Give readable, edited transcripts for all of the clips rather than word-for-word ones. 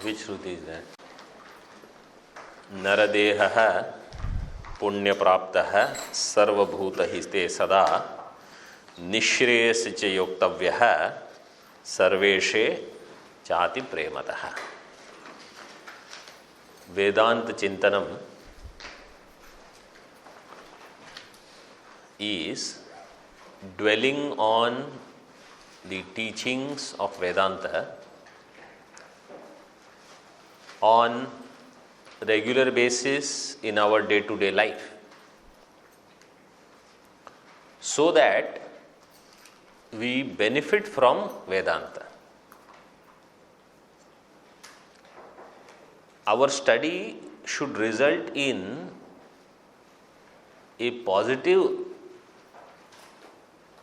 Which Shruti is that? Naradeha punypraptah sarvabhutahiste sada nishreyasi cha yoktavyah sarveshe chati prematah. Vedanta Chintanam is dwelling on the teachings of Vedanta on regular basis in our day-to-day life, so that we benefit from Vedanta. Our study should result in a positive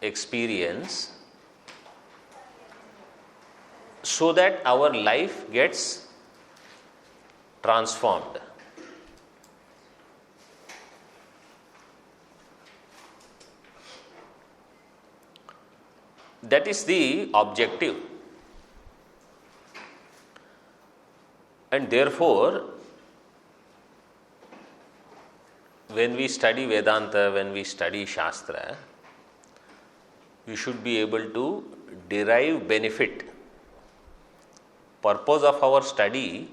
experience so that our life gets transformed. That is the objective. And therefore, when we study Vedanta, when we study Shastra, we should be able to derive benefit. Purpose of our study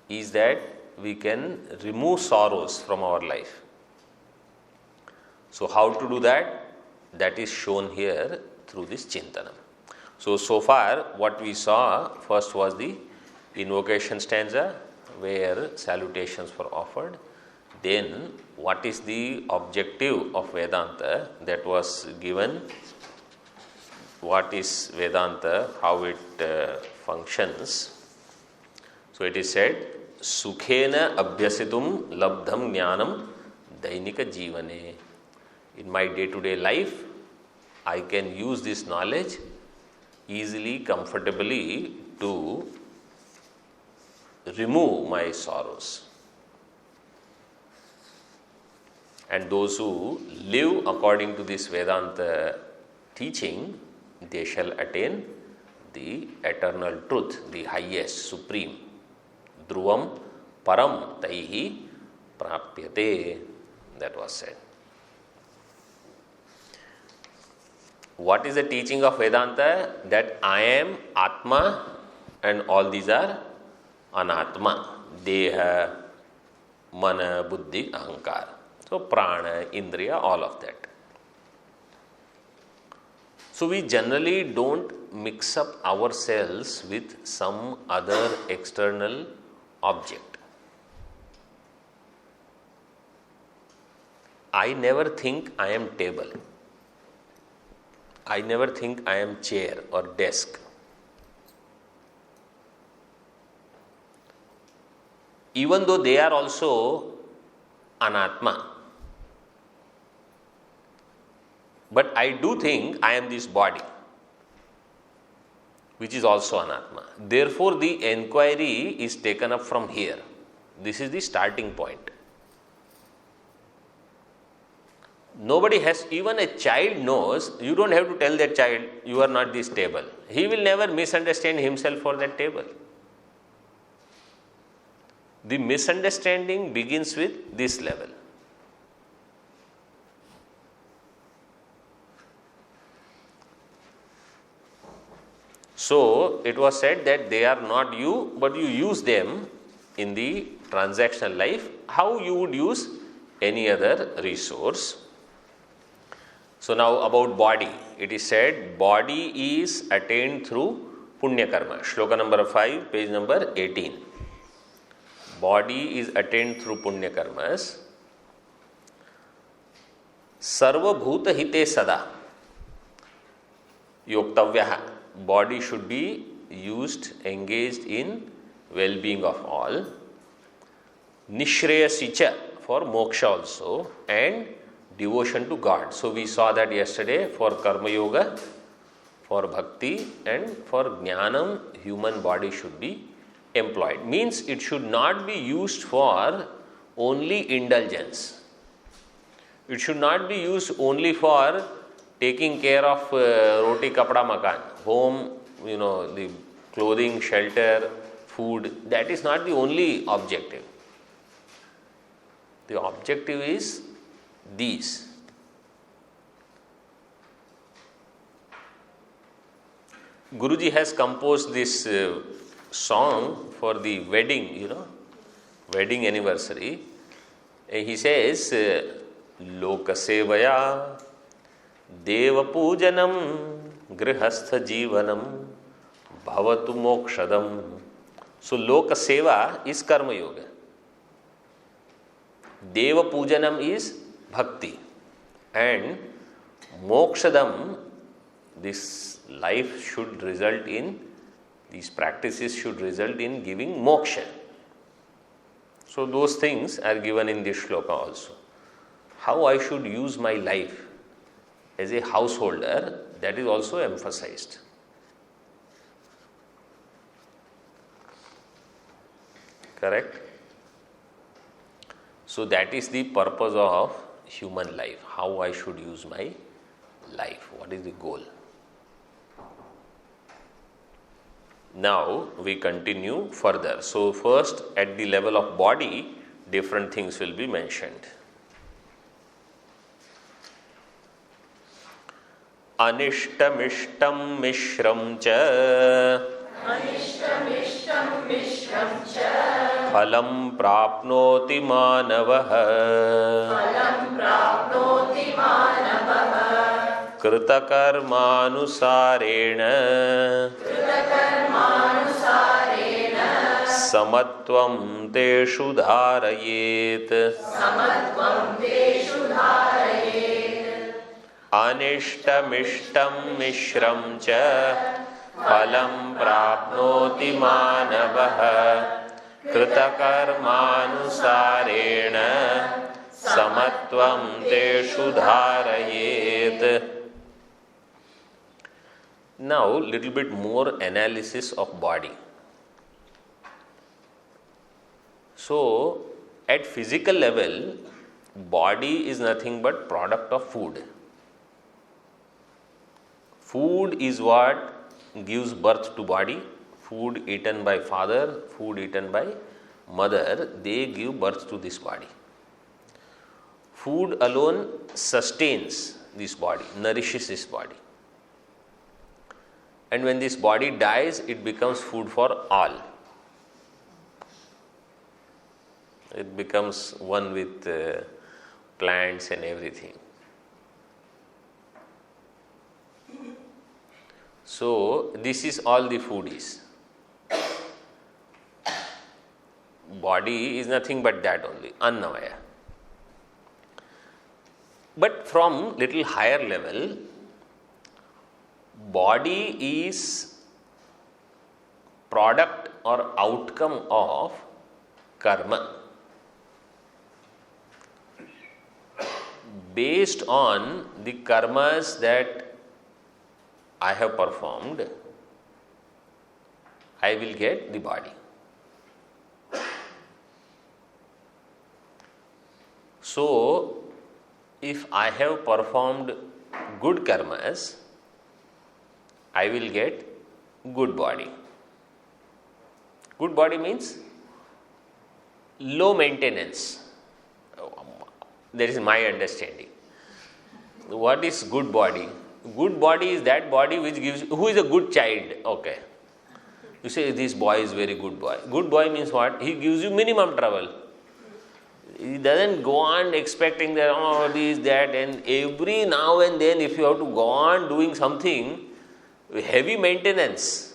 is that we can remove sorrows from our life. So how to do that? That is shown here through this Chintanam. So far what we saw, first was the invocation stanza where salutations were offered. Then what is the objective of Vedanta, that was given. What is Vedanta, how it functions. So it is said, Sukhena abhyasitum labdham jnanam dainika jivane. In my day-to-day life, I can use this knowledge easily, comfortably to remove my sorrows. And those who live according to this Vedanta teaching, they shall attain the eternal truth, the highest, supreme. Dhruvam param taihi prapyate. That was said. What is the teaching of Vedanta? That I am Atma and all these are Anatma. Deha, Mana, Buddhi, Ahankar. So Prana, Indriya, all of that. So we generally don't mix up ourselves with some other external object. I never think I am table. I never think I am chair or desk. Even though they are also Anatma. But I do think I am this body, which is also Anatma. Therefore, the enquiry is taken up from here. This is the starting point. Nobody has, even a child knows, you don't have to tell that child, you are not this table. He will never misunderstand himself for that table. The misunderstanding begins with this level. So, it was said that they are not you, but you use them in the transactional life, how you would use any other resource. So, now about body. It is said, body is attained through Punya Karma. Shloka number 5, page number 18. Body is attained through Punya Karmas. Sarva Bhuta Hite Sada. Yoktavyaha. Body should be used, engaged in well-being of all. Nishreyasicha, for moksha also, and devotion to God. So we saw that yesterday for Karma Yoga, for Bhakti, and for Jnanam, human body should be employed. Means it should not be used for only indulgence. It should not be used only for taking care of roti, kapda, makan, home, the clothing, shelter, food, that is not the only objective. The objective is these. Guruji has composed this song for the wedding, wedding anniversary. He says, Lokasevaya Deva Pujanam Grihastha Jivanam Bhavatu Mokshadam. So, Lokaseva is Karma Yoga. Deva Pujanam is Bhakti. And Mokshadam, this life should result in, these practices should result in giving moksha. So those things are given in this shloka also. How I should use my life as a householder, that is also emphasized. Correct? So that is the purpose of human life. How I should use my life. What is the goal? Now we continue further. So first, at the level of body, different things will be mentioned. Anishtamishtam mishram cha phalam prapnoti manavah kritakarmanusarena samatvam teshu dharayet. Anishtamishtam mishram cha phalam prapnoti manavah kritakarmanusarena samatvam teshu dharayet. Now, little bit more analysis of body. So, at physical level, body is nothing but product of food. Food is what gives birth to body. Food eaten by father, food eaten by mother, they give birth to this body. Food alone sustains this body, nourishes this body. And when this body dies, it becomes food for all. It becomes one with plants and everything. So, this is all the food is. Body is nothing but that only, Annamaya. But from little higher level, body is product or outcome of karma. Based on the karmas that I have performed, I will get the body. So, if I have performed good karmas, I will get good body. Good body means low maintenance. That is my understanding. What is good body? Good body is that body which gives, who is a good child? Okay. You say this boy is very good boy. Good boy means what? He gives you minimum trouble. He doesn't go on expecting that, this, that, and every now and then if you have to go on doing something, heavy maintenance,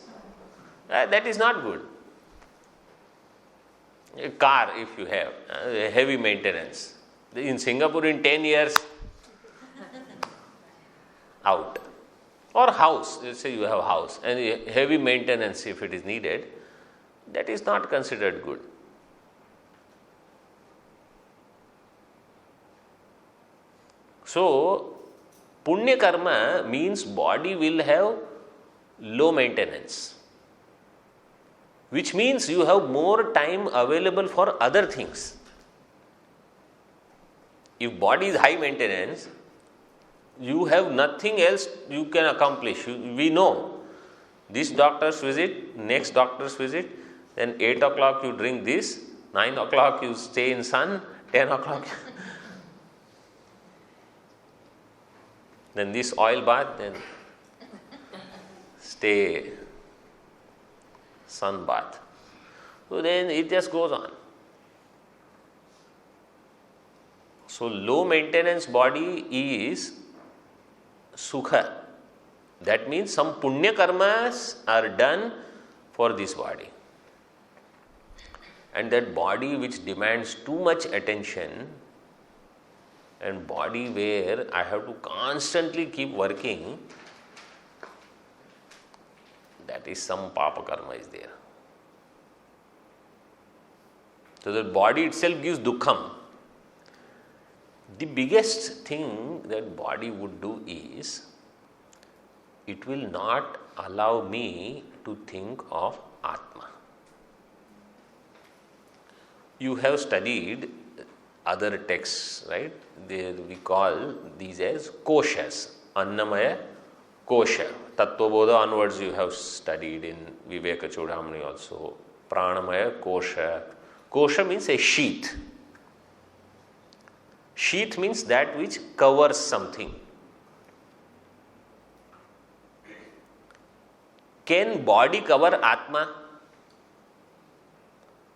that is not good. A car, if you have, heavy maintenance. In Singapore, in 10 years, out. Or house, let's say you have a house, and heavy maintenance if it is needed, that is not considered good. So, Punya karma means body will have low maintenance, which means you have more time available for other things. If body is high maintenance, you have nothing else you can accomplish. We know this doctor's visit, next doctor's visit, Then 8 o'clock you drink this, 9 o'clock you stay in sun, 10 o'clock. Then this oil bath, then stay sun bath. So then it just goes on. So low maintenance body is sukha. That means some punya karmas are done for this body. And that body which demands too much attention and body where I have to constantly keep working, that is some papa karma is there. So the body itself gives dukkham. The biggest thing that body would do is, it will not allow me to think of Atma. You have studied other texts, right? We call these as koshas. Annamaya kosha. Tattvabodha onwards you have studied in Viveka Chudamani also. Pranamaya kosha. Kosha means a sheath. Sheath means that which covers something. Can body cover Atma?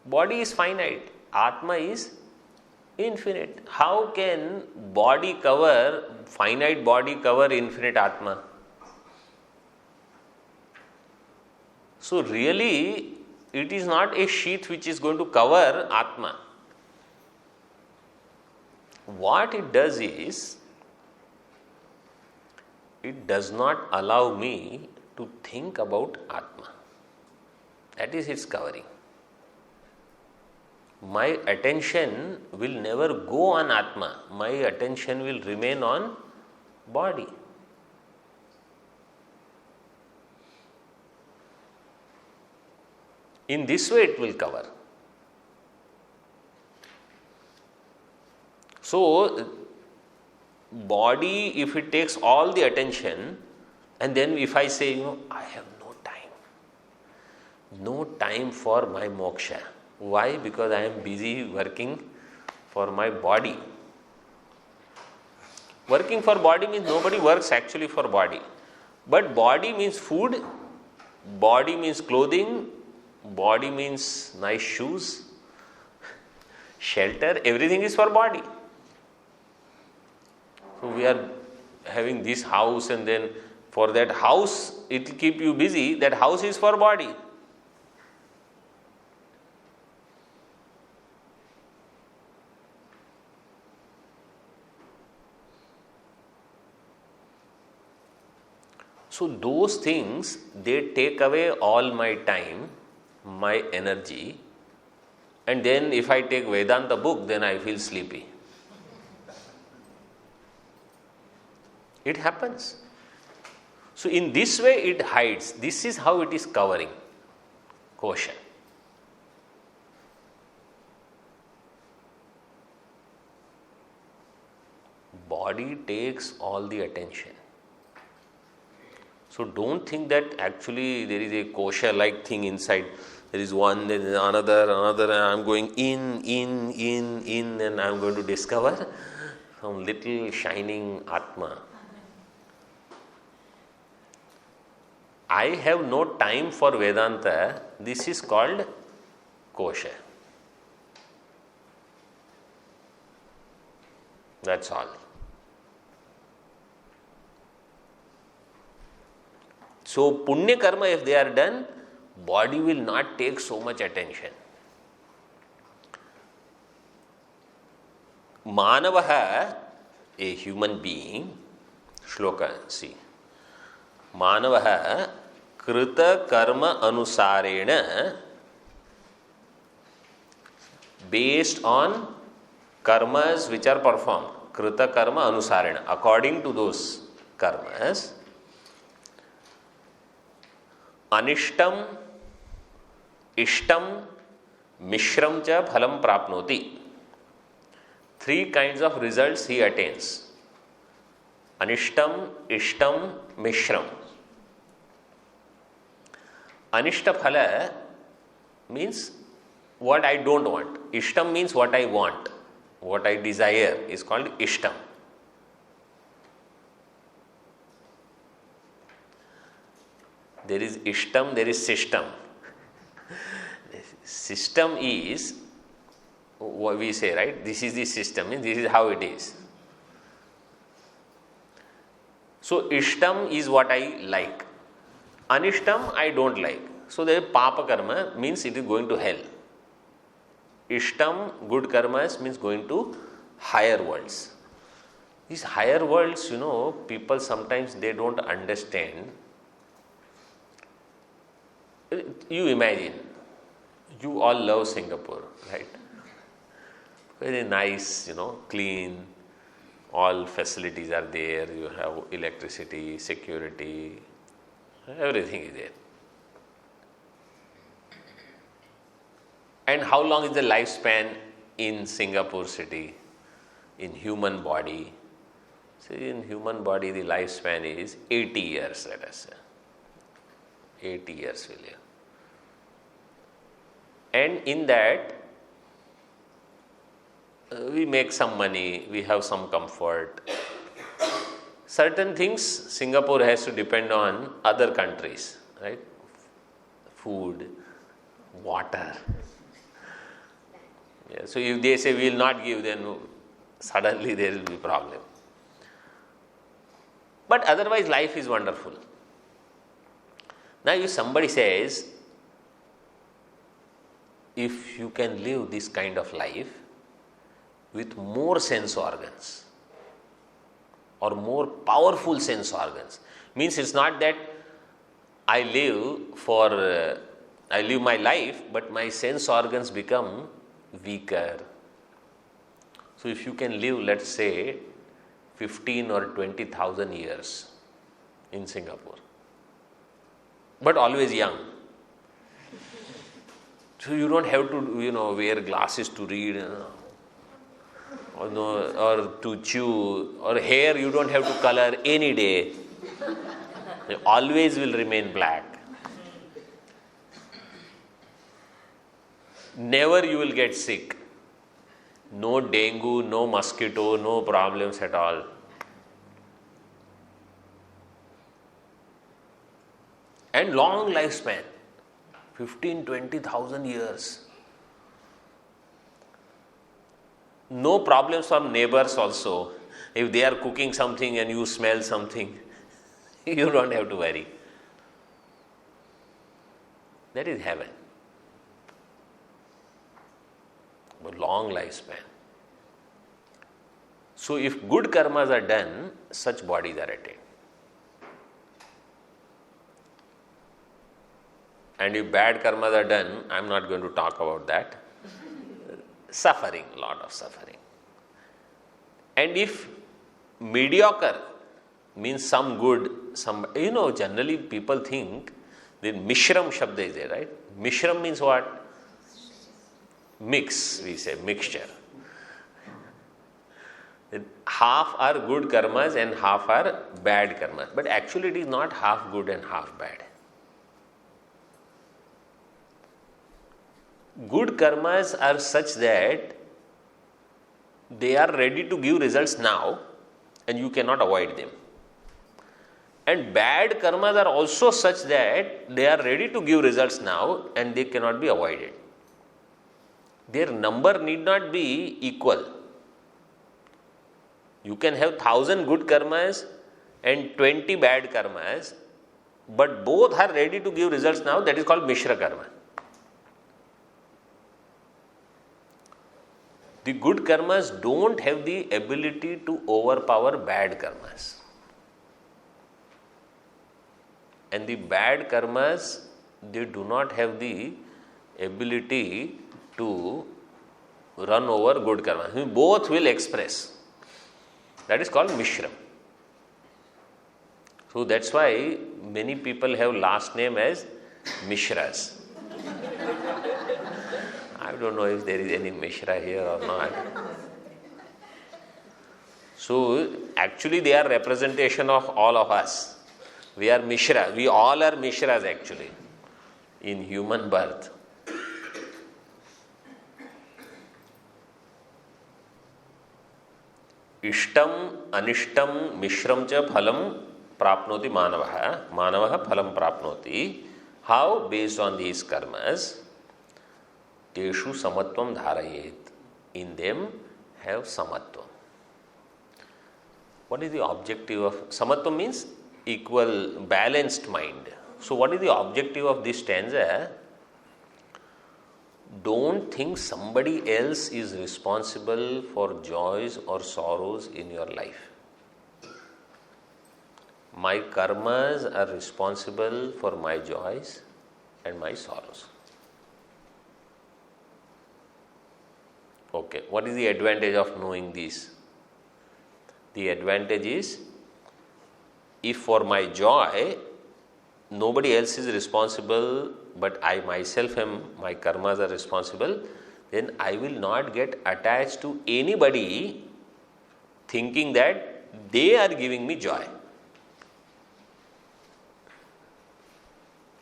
Body is finite. Atma is infinite. How can finite body cover infinite Atma? So really, it is not a sheath which is going to cover Atma. What it does is, it does not allow me to think about Atma. That is its covering. My attention will never go on Atma. My attention will remain on body. In this way it will cover. So, body, if it takes all the attention, and then if I say, I have no time for my moksha. Why? Because I am busy working for my body. Working for body means nobody works actually for body. But body means food, body means clothing, body means nice shoes, shelter, everything is for body. So we are having this house, and then for that house it will keep you busy. That house is for body. So those things, they take away all my time, my energy, and then if I take Vedanta book, then I feel sleepy. It happens. So in this way it hides. This is how it is covering. Kosha. Body takes all the attention. So don't think that actually there is a kosha-like thing inside. There is one, there is another, and I am going in, and I am going to discover some little shining Atma. I have no time for Vedanta. This is called kosha. That's all. So, punya karma, if they are done, body will not take so much attention. Manavaha, a human being, shloka, see. Manavaha krita karma anusarena, based on karmas which are performed. Krita karma anusarena, according to those karmas. Anishtam, ishtam, mishram cha phalam prapnoti. Three kinds of results he attains. Anishtam, ishtam, mishram. Anishta phala means what I don't want. Ishtam means what I want, what I desire is called Ishtam. There is Ishtam, there is System. System is what we say, right? This is the system, this is how it is. So Ishtam is what I like. Anishtam I don't like. So the Papa Karma means it is going to hell. Ishtam, good karmas, means going to higher worlds. These higher worlds, people sometimes they don't understand. You imagine, you all love Singapore, right? Very nice, clean, all facilities are there, you have electricity, security, everything is there. And how long is the lifespan in Singapore city, in human body? See, in human body the lifespan is 80 years, let us say. 80 years will live. And in that, we make some money, we have some comfort. Certain things Singapore has to depend on other countries, right? Food, water. Yeah, so if they say we will not give, then suddenly there will be problem. But otherwise life is wonderful. Now if somebody says, if you can live this kind of life with more sense organs or more powerful sense organs, means it's not that I live my life, but my sense organs become weaker. So if you can live, let's say, 15 or 20,000 years in Singapore, but always young. So you don't have to, wear glasses to read, or to chew, or hair you don't have to color any day. It always will remain black. Never you will get sick. No dengue, no mosquito, no problems at all. And long lifespan, 15-20,000 years. No problems from neighbors also. If they are cooking something and you smell something, you don't have to worry. That is heaven. But long lifespan. So if good karmas are done, such bodies are attained. And if bad karmas are done, I am not going to talk about that. Suffering, lot of suffering. And if mediocre means some good, some, generally people think the Mishram Shabda is there, right? Mishram means what? Mix, we say, mixture. Half are good karmas and half are bad karmas. But actually it is not half good and half bad. Good karmas are such that they are ready to give results now and you cannot avoid them. And bad karmas are also such that they are ready to give results now and they cannot be avoided. Their number need not be equal. You can have 1,000 good karmas and 20 bad karmas, but both are ready to give results now. That is called Mishra karma. The good karmas don't have the ability to overpower bad karmas. And the bad karmas, they do not have the ability to run over good karmas. Both will express. That is called Mishram. So that's why many people have last name as Mishras. I don't know if there is any Mishra here or not. So actually they are representation of all of us. We are Mishra. We all are Mishras actually in human birth. इष्टम अनिष्टम मिश्रम च फलम प्राप्नोति मानवः मानवः फलम प्राप्नोति. How? Based on these karmas, teshu samatvam dharayet. In them have samatvam. What is the objective of samatvam? Means equal, balanced mind. So what is the objective of this stanza? Don't think somebody else is responsible for joys or sorrows in your life. My karmas are responsible for my joys and my sorrows. Okay, what is the advantage of knowing this? The advantage is, if for my joy nobody else is responsible, but I myself am, my karmas are responsible, then I will not get attached to anybody thinking that they are giving me joy.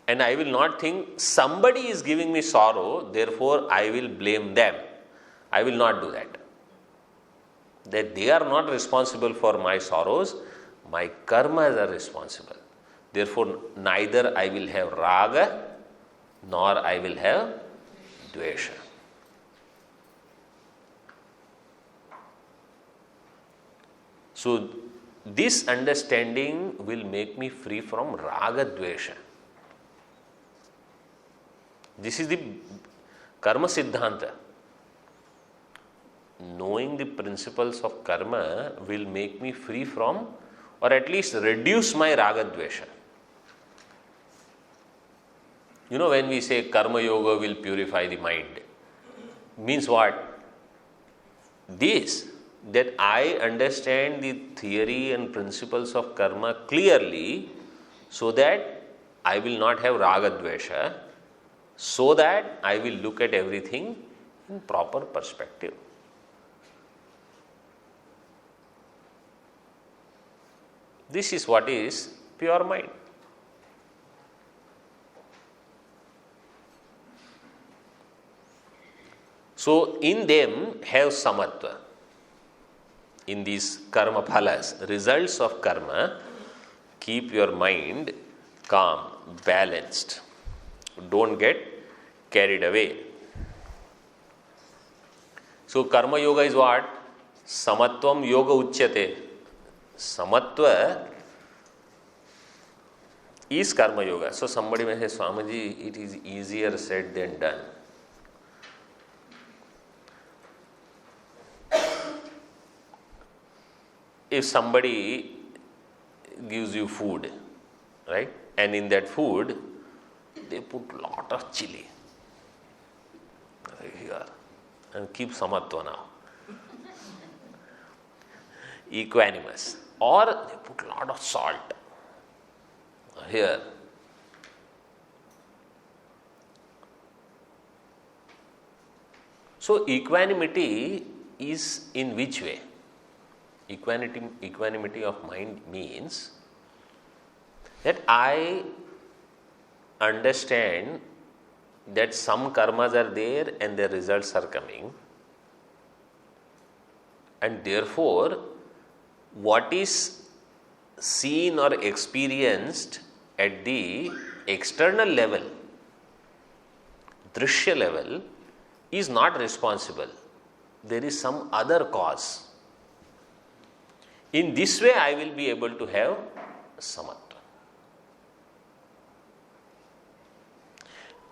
And I will not think somebody is giving me sorrow, therefore I will blame them. I will not do that. That they are not responsible for my sorrows, my karmas are responsible. Therefore, neither I will have raga nor I will have dvesha. So, this understanding will make me free from raga dvesha. This is the karma siddhanta. Knowing the principles of karma will make me free from, or at least reduce my raga dvesha. You know, when we say karma yoga will purify the mind, means what? This, that I understand the theory and principles of karma clearly, so that I will not have raga dvesha, so that I will look at everything in proper perspective. This is what is pure mind. So, in them have samatva. In these karma phalas, results of karma, keep your mind calm, balanced. Don't get carried away. So, karma yoga is what? Samatvam yoga uchyate. Samatva is karma yoga. So, somebody may say, Swamiji, it is easier said than done. If somebody gives you food, right, and in that food they put lot of chili here and keep samatva now, equanimous, or they put lot of salt here. So equanimity is in which way? Equanimity of mind means that I understand that some karmas are there and their results are coming, and therefore what is seen or experienced at the external level, drishya level, is not responsible. There is some other cause. In this way, I will be able to have samatva.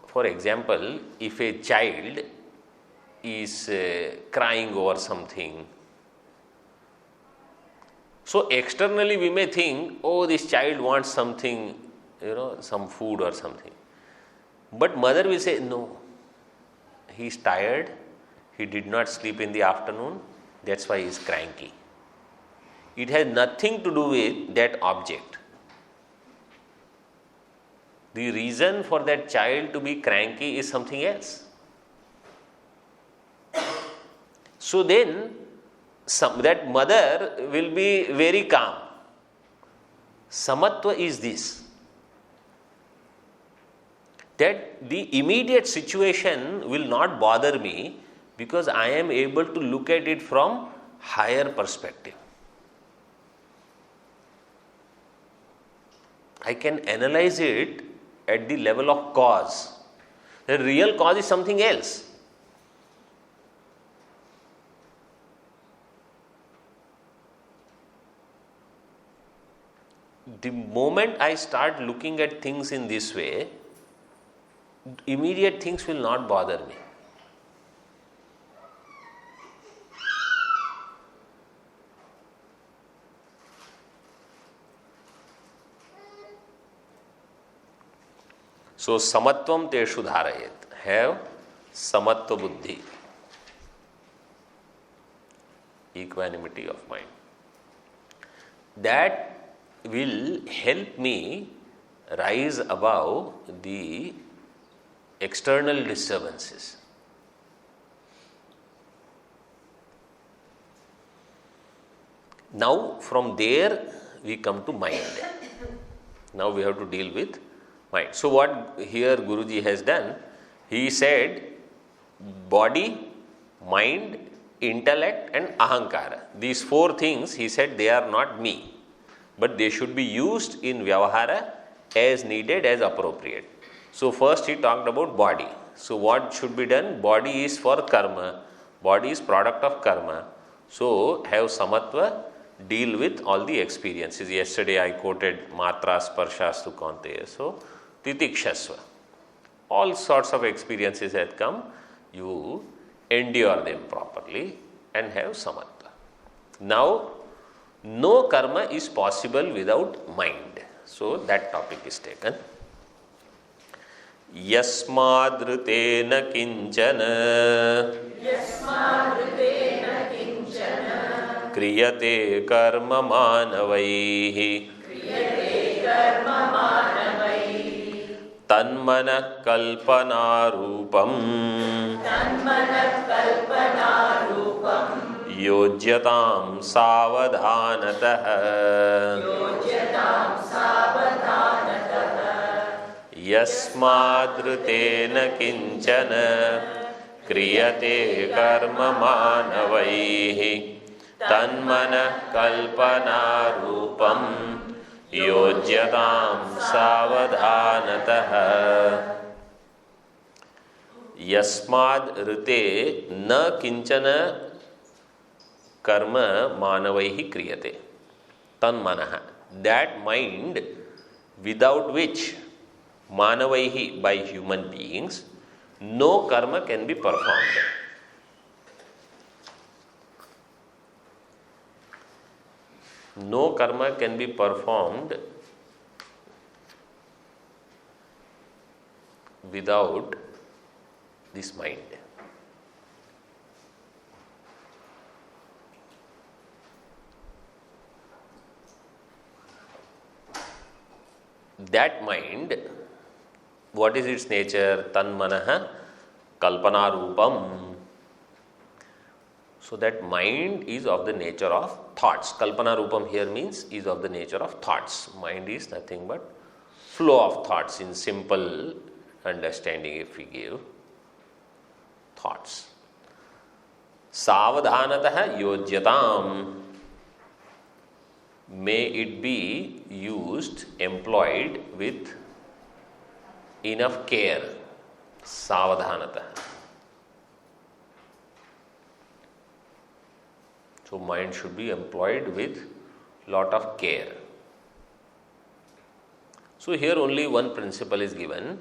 For example, if a child is crying over something, so externally we may think, oh, this child wants something, some food or something. But mother will say, no, he is tired, he did not sleep in the afternoon, that's why he is cranky. It has nothing to do with that object. The reason for that child to be cranky is something else. So then, that mother will be very calm. Samatva is this, that the immediate situation will not bother me because I am able to look at it from higher perspective. I can analyze it at the level of cause. The real cause is something else. The moment I start looking at things in this way, immediate things will not bother me. So, samatvam teshu dharayet. Have samatva buddhi. Equanimity of mind. That will help me rise above the external disturbances. Now, from there we come to mind. Now we have to deal with mind. So, what here Guruji has done, he said body, mind, intellect and ahankara. These four things, he said, they are not me, but they should be used in vyavahara as needed, as appropriate. So, first he talked about body. So, what should be done? Body is for karma, body is product of karma. So, have samatva, deal with all the experiences. Yesterday I quoted matra sparshastu kaunteya. So, titikshasva. All sorts of experiences had come, you endure them properly and have samatva. Now, no karma is possible without mind. So, that topic is taken. Yasmadritena kinchana kriyate karma manavaihi tanmana kalpana rupam yojyatam savadhanatah yasmadritena kinchana kriyate karma manavaihi tanmana kalpana rupam yojyatam savadhanatah. Yasmad rite na kinchana karma manavaihi kriyate tanmanaha. That mind without which manavaihi, by human beings, no karma can be performed. No karma can be performed without this mind. That mind, what is its nature? Tanmanaha kalpana rupam. So that mind is of the nature of thoughts. Kalpana rupam here means is of the nature of thoughts. Mind is nothing but flow of thoughts in simple understanding, if we give thoughts. Savadhanatah yojyatam. May it be used, employed with enough care. Savadhanatah. So, mind should be employed with lot of care. So, here only one principle is given,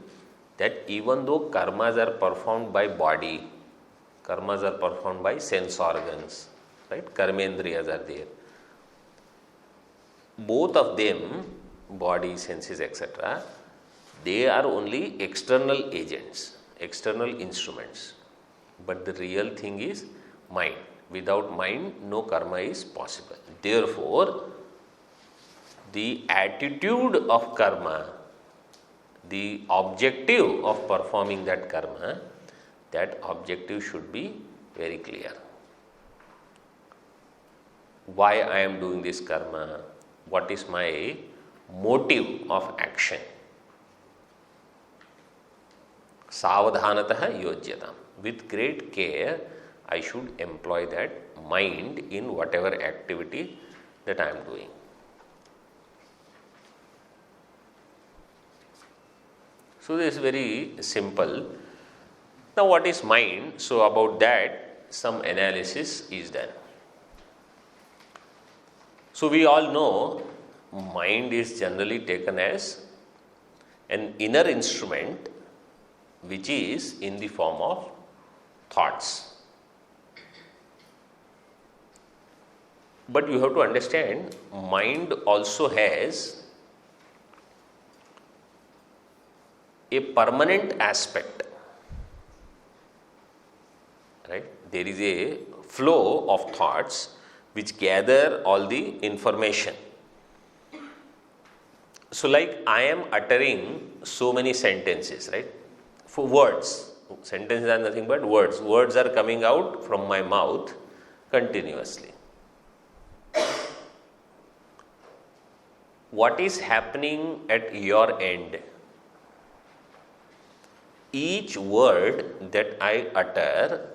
that even though karmas are performed by body, karmas are performed by sense organs, right? Karmendriyas are there. Both of them, body, senses, etc., they are only external agents, external instruments. But the real thing is mind. Without mind, no karma is possible. Therefore, the attitude of karma, the objective of performing that karma, that objective should be very clear. Why I am doing this karma? What is my motive of action? Savadhanatah yojyatam. With great care, I should employ that mind in whatever activity that I am doing. So this is very simple. Now what is mind? So about that some analysis is done. So we all know mind is generally taken as an inner instrument which is in the form of thoughts. But you have to understand, mind also has a permanent aspect. Right? There is a flow of thoughts which gather all the information. So like I am uttering so many sentences, right? For words. Sentences are nothing but words. Words are coming out from my mouth continuously. What is happening at your end? Each word that I utter,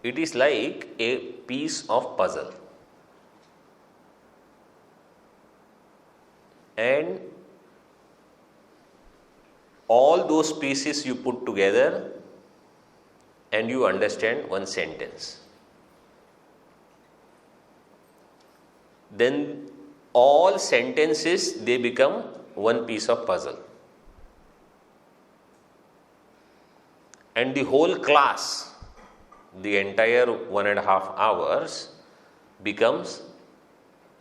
it is like a piece of puzzle. And all those pieces you put together and you understand one sentence. Then all sentences, they become one piece of puzzle. And the whole class, the entire 1.5 hours becomes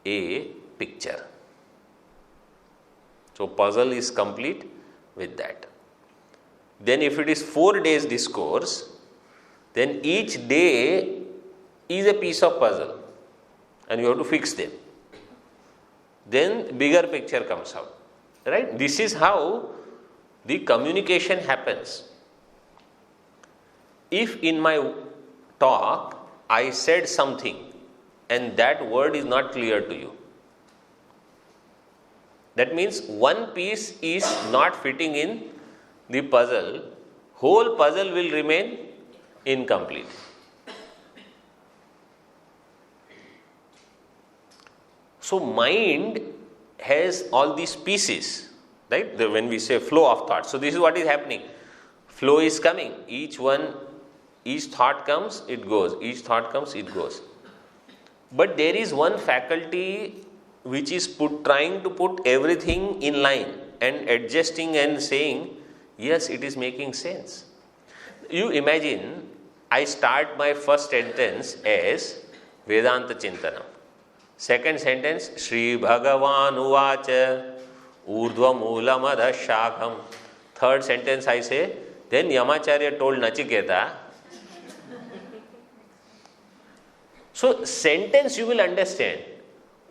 a picture. So puzzle is complete with that. Then if it is 4 days discourse, then each day is a piece of puzzle and you have to fix them. Then bigger picture comes out. Right? This is how the communication happens. If in my talk I said something and that word is not clear to you, that means one piece is not fitting in the puzzle, whole puzzle will remain incomplete. So mind has all these pieces, right? When we say flow of thought. So this is what is happening. Flow is coming. Each thought comes, it goes. Each thought comes, it goes. But there is one faculty which is trying to put everything in line and adjusting and saying, yes, it is making sense. You imagine, I start my first sentence as Vedanta Chintanam. Second sentence, Shri Bhagavan Uvacha Urdhva Moolam Adha Shakham. Third sentence I say, then Yamacharya told Nachiketa. So sentence you will understand.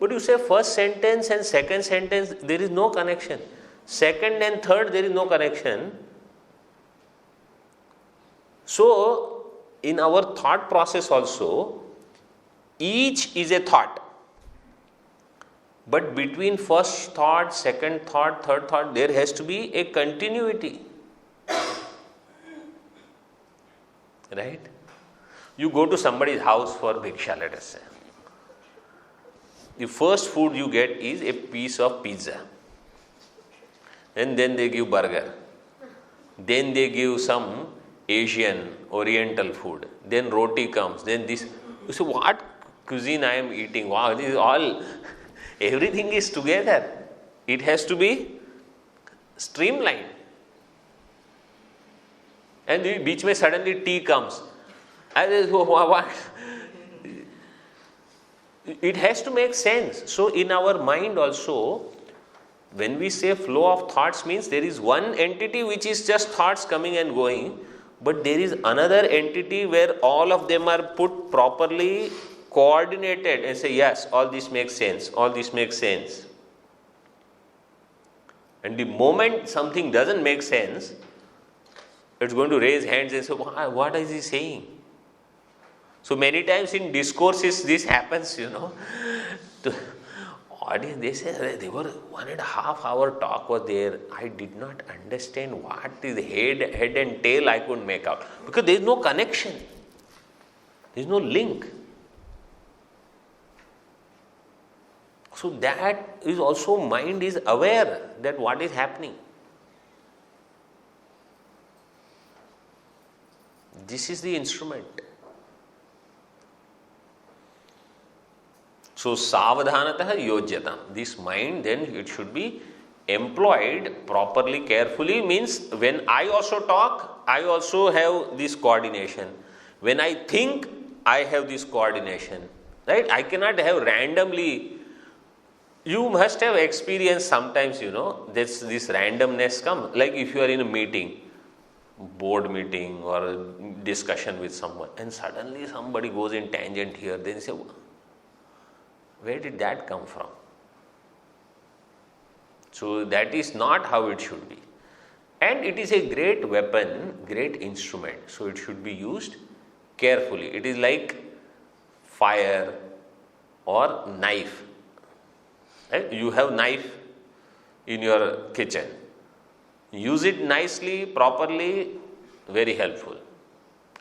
But you say first sentence and second sentence, there is no connection. Second and third, there is no connection. So in our thought process also, each is a thought. But between first thought, second thought, third thought, there has to be a continuity. Right? You go to somebody's house for bhiksha, let us say. The first food you get is a piece of pizza. And then they give burger. Then they give some Asian, Oriental food. Then roti comes. Then this. You say, what cuisine I am eating? Wow, this is all. Everything is together. It has to be streamlined. And the beach mein suddenly tea comes. It has to make sense. So in our mind also, when we say flow of thoughts means there is one entity which is just thoughts coming and going, but there is another entity where all of them are put properly coordinated and say, yes, all this makes sense, all this makes sense. And the moment something doesn't make sense, it's going to raise hands and say, what is he saying? So many times in discourses this happens, To audience, they say, they were 1.5 hour talk was there. I did not understand what is head and tail I couldn't make out. Because there is no connection. There is no link. So that is also mind is aware that what is happening. This is the instrument. So savadhanatah yojyatam. This mind then it should be employed properly, carefully, means when I also talk, I also have this coordination. When I think, I have this coordination. Right? I cannot have randomly. You must have experienced sometimes, this randomness comes. Like if you are in a meeting, board meeting or a discussion with someone, and suddenly somebody goes in tangent here, then you say, where did that come from? So that is not how it should be. And it is a great weapon, great instrument. So it should be used carefully. It is like fire or knife. Right? You have knife in your kitchen. Use it nicely, properly, very helpful.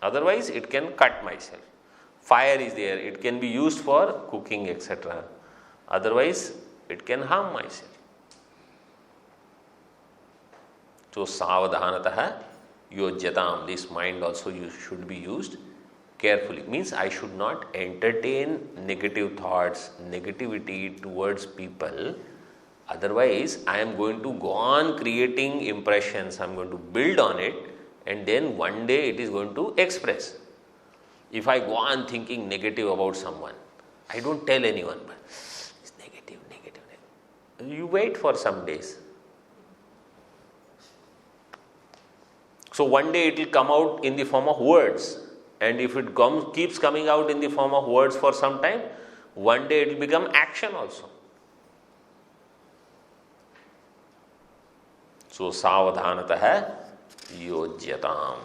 Otherwise, it can cut myself. Fire is there, it can be used for cooking, etc. Otherwise, it can harm myself. So, savadhanatah yojyatam. This mind also should be used carefully. Means I should not entertain negative thoughts, negativity towards people. Otherwise, I am going to go on creating impressions, I am going to build on it, and then one day it is going to express. If I go on thinking negative about someone, I don't tell anyone, but it's negative. You wait for some days. So one day it will come out in the form of words, and if it keeps coming out in the form of words for some time, one day it will become action also. So savadhanatah yojyatam.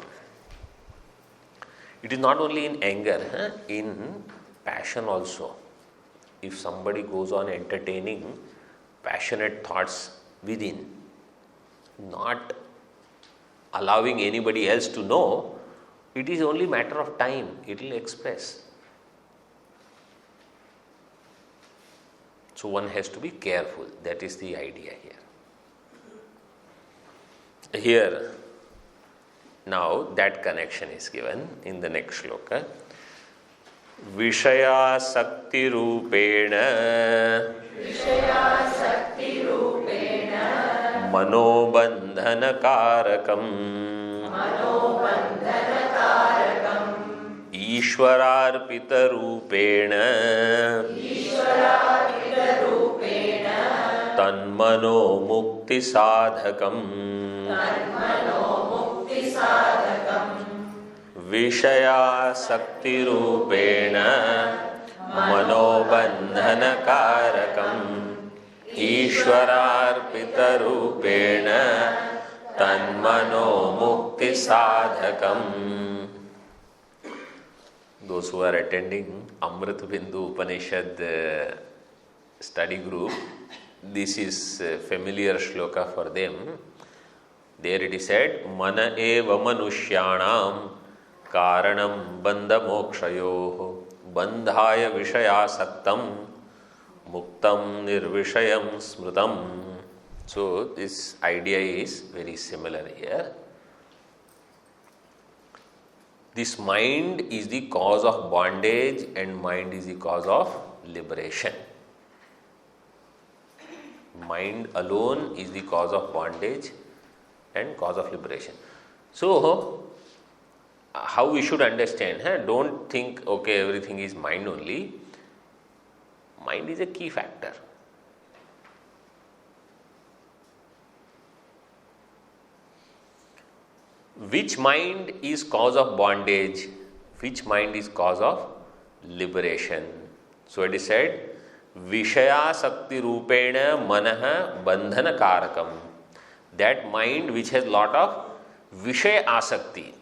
It is not only in anger, in passion also. If somebody goes on entertaining passionate thoughts within, not allowing anybody else to know, it is only matter of time, it will express. So one has to be careful. That is the idea here. Here, now that connection is given in the next shloka. Vishaya sakti rupena manobandhana karakam Ishwararpita rupena tanmano mukti sadhakam Vishaya sakti rupena manobandhana karakam Ishwararpita rupena tanmano mukti sadhakam. Those who are attending Amrit Bindu Upanishad study group, this is a familiar shloka for them. There it is said, Mana eva manushyanam karanam bandha mokshayoh bandhaya vishayasaktam muktam nirvishayam smrutam. So this idea is very similar here. This mind is the cause of bondage and mind is the cause of liberation. Mind alone is the cause of bondage and cause of liberation. So, how we should understand? Don't think, okay, everything is mind only. Mind is a key factor. Which mind is cause of bondage? Which mind is cause of liberation? So it is said, Vishaya sakti rupena manaha bandhana karakam. That mind which has lot of Vishaya asakti,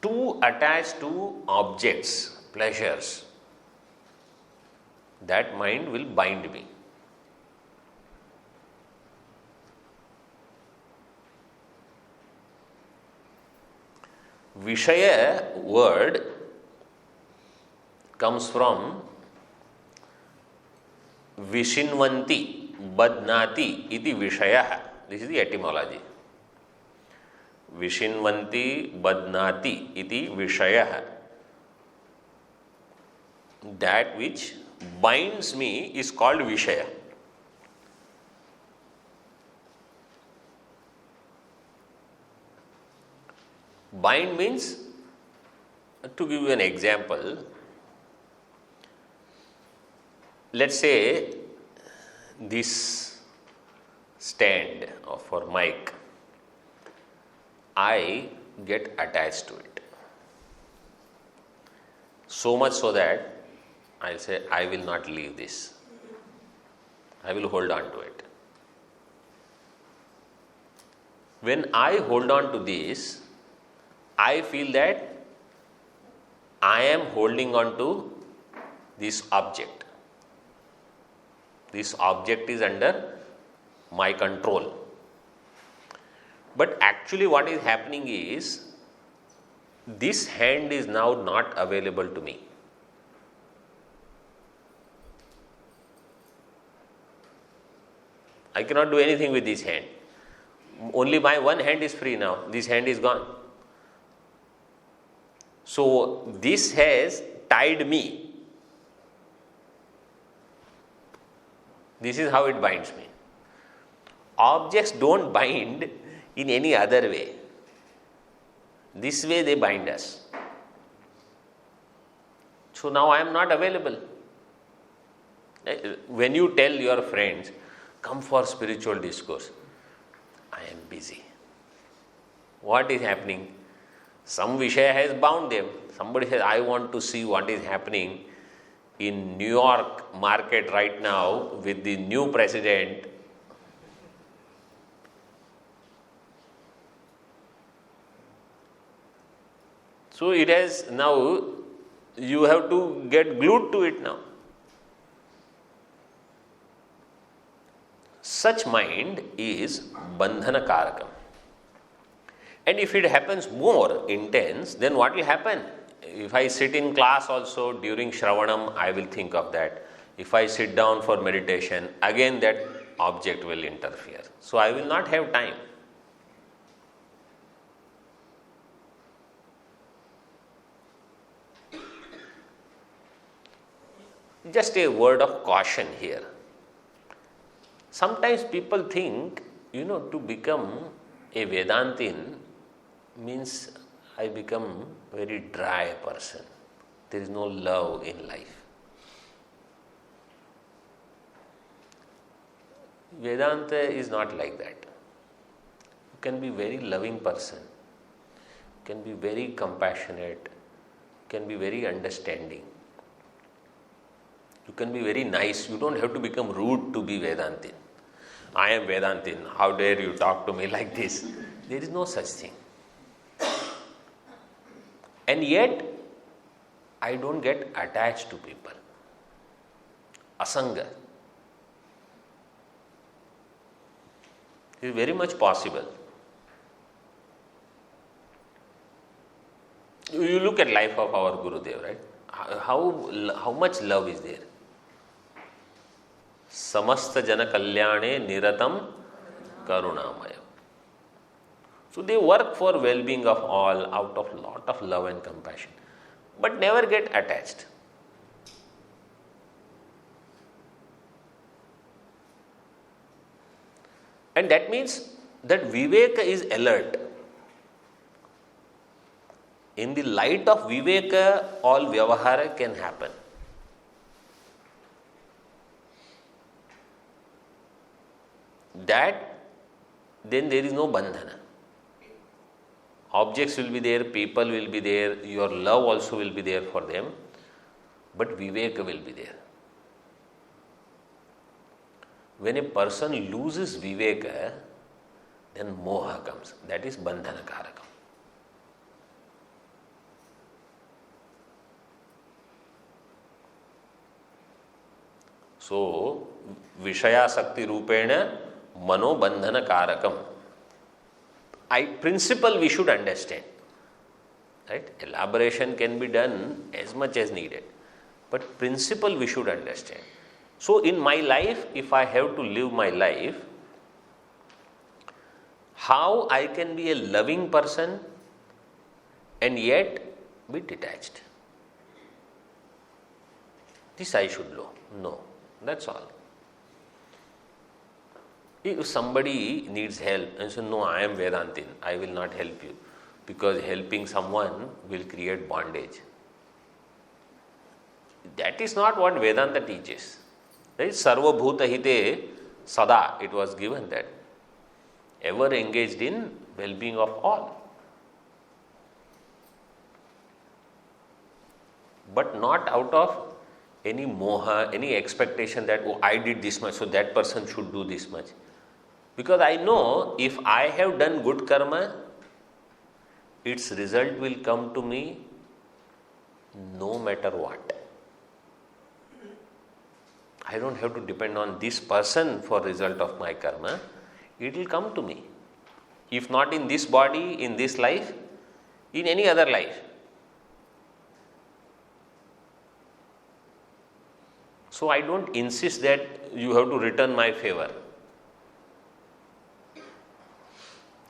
too attached to objects, pleasures, that mind will bind me. Vishaya word comes from Vishinvanti badnati iti vishayah. This is the etymology. Vishinvanti badnati iti vishayah. That which binds me is called Vishaya. Bind means, to give you an example, let's say this stand for mic, I get attached to it. So much so that I'll say, I will not leave this. I will hold on to it. When I hold on to this, I feel that I am holding on to this object. This object is under my control. But actually what is happening is, this hand is now not available to me. I cannot do anything with this hand. Only my one hand is free now. This hand is gone. So this has tied me. This is how it binds me. Objects don't bind in any other way. This way they bind us. So now I am not available. When you tell your friends, come for spiritual discourse, I am busy. What is happening? Some Vishaya has bound them. Somebody says, I want to see what is happening in New York market right now with the new president. So it has now, you have to get glued to it now. Such mind is bandhana karakam. And if it happens more intense, then what will happen? If I sit in class also during Shravanam, I will think of that. If I sit down for meditation, again that object will interfere. So I will not have time. Just a word of caution here. Sometimes people think, to become a Vedantin means I become a very dry person. There is no love in life. Vedanta is not like that. You can be a very loving person. You can be very compassionate. You can be very understanding. You can be very nice. You don't have to become rude to be Vedantin. I am Vedantin. How dare you talk to me like this? There is no such thing. And yet, I don't get attached to people. Asanga. It is very much possible. You look at life of our Gurudev, right? How much love is there? Samasta jana kalyane niratam karunamaya. So they work for well-being of all out of lot of love and compassion, but never get attached. And that means that Viveka is alert. In the light of Viveka, all Vyavahara can happen. That, then there is no bandhana. Objects will be there, people will be there, your love also will be there for them, but Viveka will be there. When a person loses Viveka, then moha comes. That is bandhana karakam. So, Vishaya Sakti Rupena Mano Bandhana Karakam. Principle we should understand. Right? Elaboration can be done as much as needed. But principle we should understand. So in my life, if I have to live my life, how I can be a loving person and yet be detached? This I should know. That's all. If somebody needs help and says, no, I am Vedantin, I will not help you, because helping someone will create bondage. That is not what Vedanta teaches. Right? Sarva bhuta hite sada, it was given that. Ever engaged in well-being of all. But not out of any moha, any expectation that, oh, I did this much, so that person should do this much. Because I know if I have done good karma, its result will come to me no matter what. I don't have to depend on this person for result of my karma. It will come to me. If not in this body, in this life, in any other life. So I don't insist that you have to return my favor.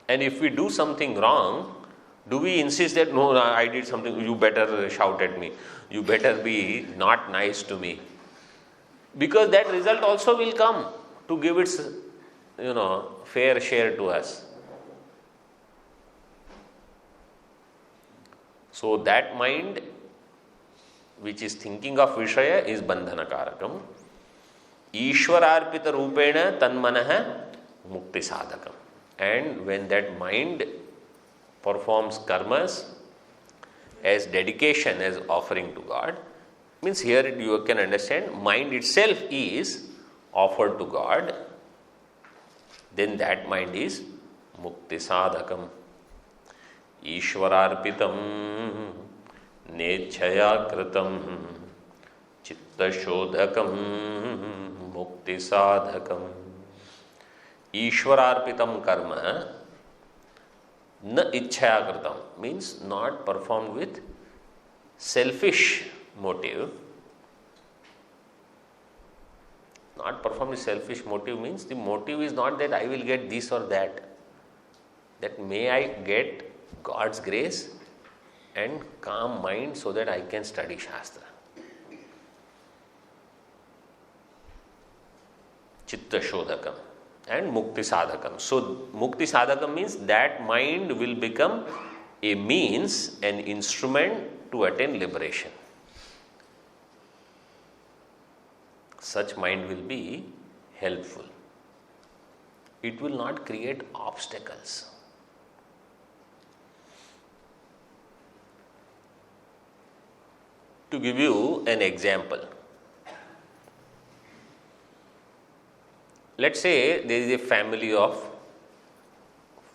And if we do something wrong, do we insist that, no, I did something, you better shout at me, you better be not nice to me? Because that result also will come to give its, fair share to us. So that mind which is thinking of Vishaya is bandhanakarakam. Ishwararpita rupena tanmanaha mukti sadhakam. And when that mind performs karmas as dedication, as offering to God, means here you can understand mind itself is offered to God, then that mind is mukti sadhakam. Ishwararpitam Nechaya kritam chitta shodhakam mukti sadhakam. Ishwararpitam karma na ichchaya kritam means not performed with selfish motive. Not performed with selfish motive means the motive is not that I will get this or that. That may I get God's grace and calm mind so that I can study Shastra. Chitta shodhakam and mukti sadhakam. So mukti sadhakam means that mind will become a means, an instrument to attain liberation. Such mind will be helpful. It will not create obstacles. To give you an example, let's say there is a family of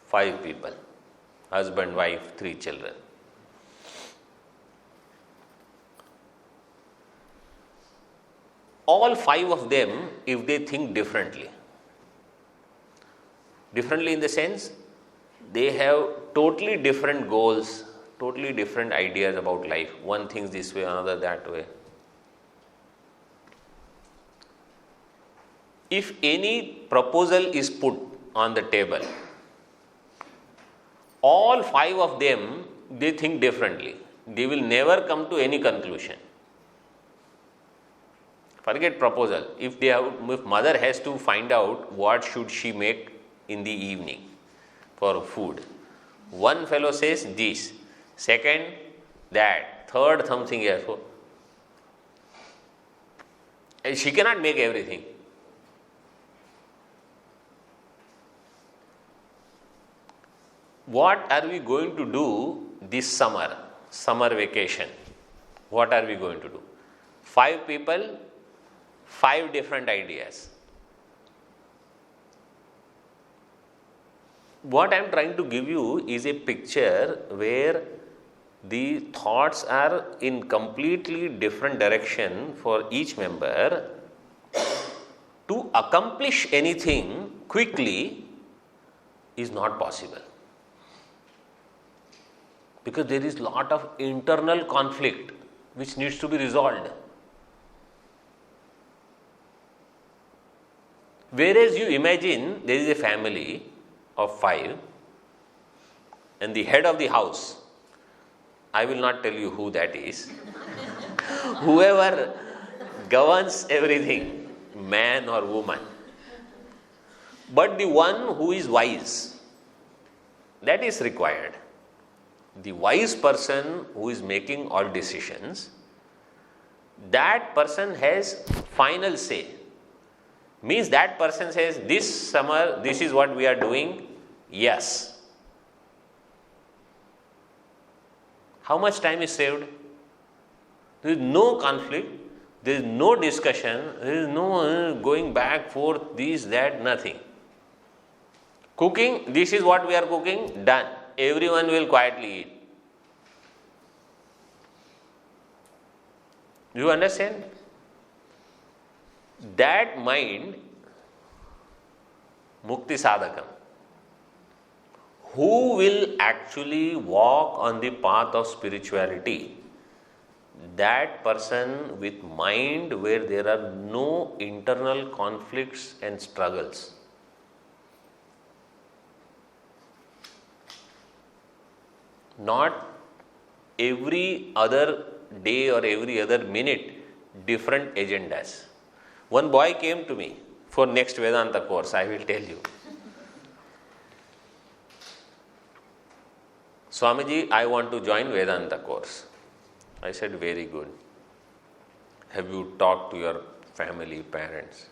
5 people, husband, wife, 3 children. All 5 of them, if they think differently in the sense, they have totally different goals, totally different ideas about life. One thinks this way, another that way. If any proposal is put on the table, all 5 of them, they think differently. They will never come to any conclusion. Forget proposal. If mother has to find out what should she make in the evening for food, one fellow says this, second that, third something else. And she cannot make everything. What are we going to do this summer vacation? What are we going to do? 5 people, 5 different ideas. What I am trying to give you is a picture where the thoughts are in completely different direction for each member. To accomplish anything quickly is not possible, because there is lot of internal conflict which needs to be resolved. Whereas you imagine there is a family of 5 and the head of the house, I will not tell you who that is, whoever governs everything, man or woman, but the one who is wise, that is required. The wise person who is making all decisions, that person has final say. Means that person says, this summer, this is what we are doing, yes. How much time is saved? There is no conflict, there is no discussion, there is no going back, forth, this, that, nothing. Cooking, this is what we are cooking, done. Everyone will quietly eat. You understand? That mind, Mukti Sadhakam, who will actually walk on the path of spirituality, that person with mind where there are no internal conflicts and struggles. Not every other day or every other minute different agendas. One boy came to me for next Vedanta course, I will tell you. Swamiji, I want to join Vedanta course. I said, very good. Have you talked to your family, parents?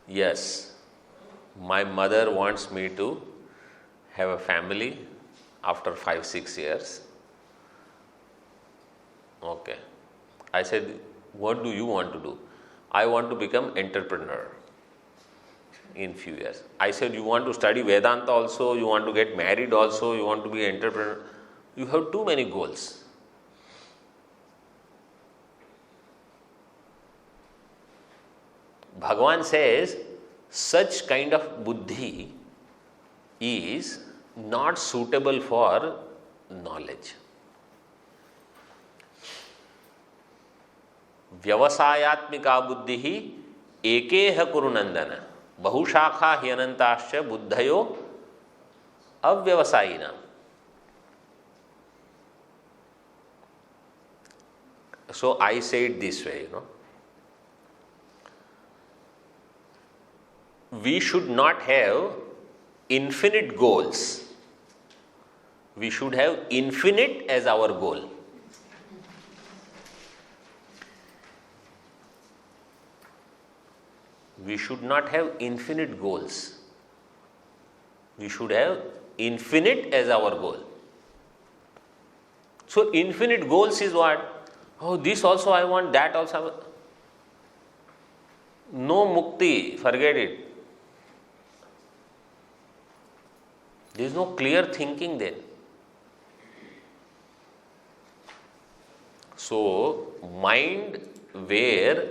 Yes. My mother wants me to have a family after 5-6 years. Okay. I said, what do you want to do? I want to become entrepreneur in few years. I said, you want to study Vedanta also, you want to get married also, you want to be an entrepreneur. You have too many goals. Bhagavan says, such kind of buddhi is not suitable for knowledge. व्यवसायात्मिका बुद्धि ही एकेह कुरुनंदन बहुशाखा ह्यनंताश्च बुद्धयो अव्यवसायिनाम. So I say it this way, we should not have infinite goals. We should have infinite as our goal. We should not have infinite goals. We should have infinite as our goal. So infinite goals is what? Oh, this also I want, that also I want. No mukti, forget it. There is no clear thinking then. So, mind where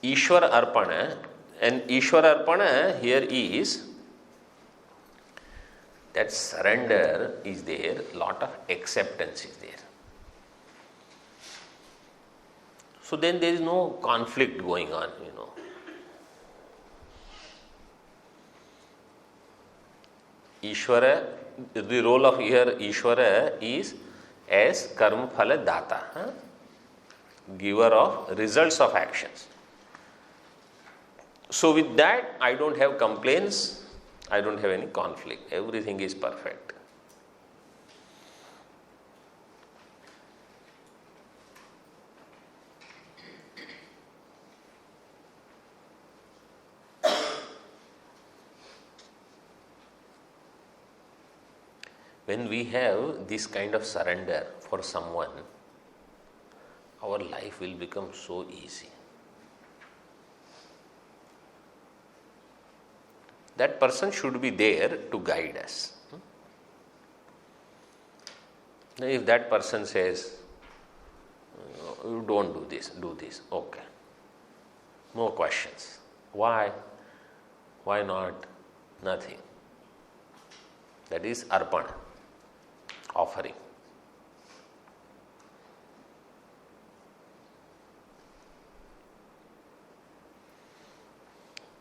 Ishwar Arpana, and Ishwar Arpana here is that surrender is there, lot of acceptance is there. So then there is no conflict going on, Ishvara, the role of here Ishvara is as karma phala data, giver of results of actions. So with that, I don't have complaints, I don't have any conflict, everything is perfect. When we have this kind of surrender for someone, our life will become so easy. That person should be there to guide us. If that person says, you don't do this, okay. No questions. Why? Why not? Nothing. That is arpana, offering.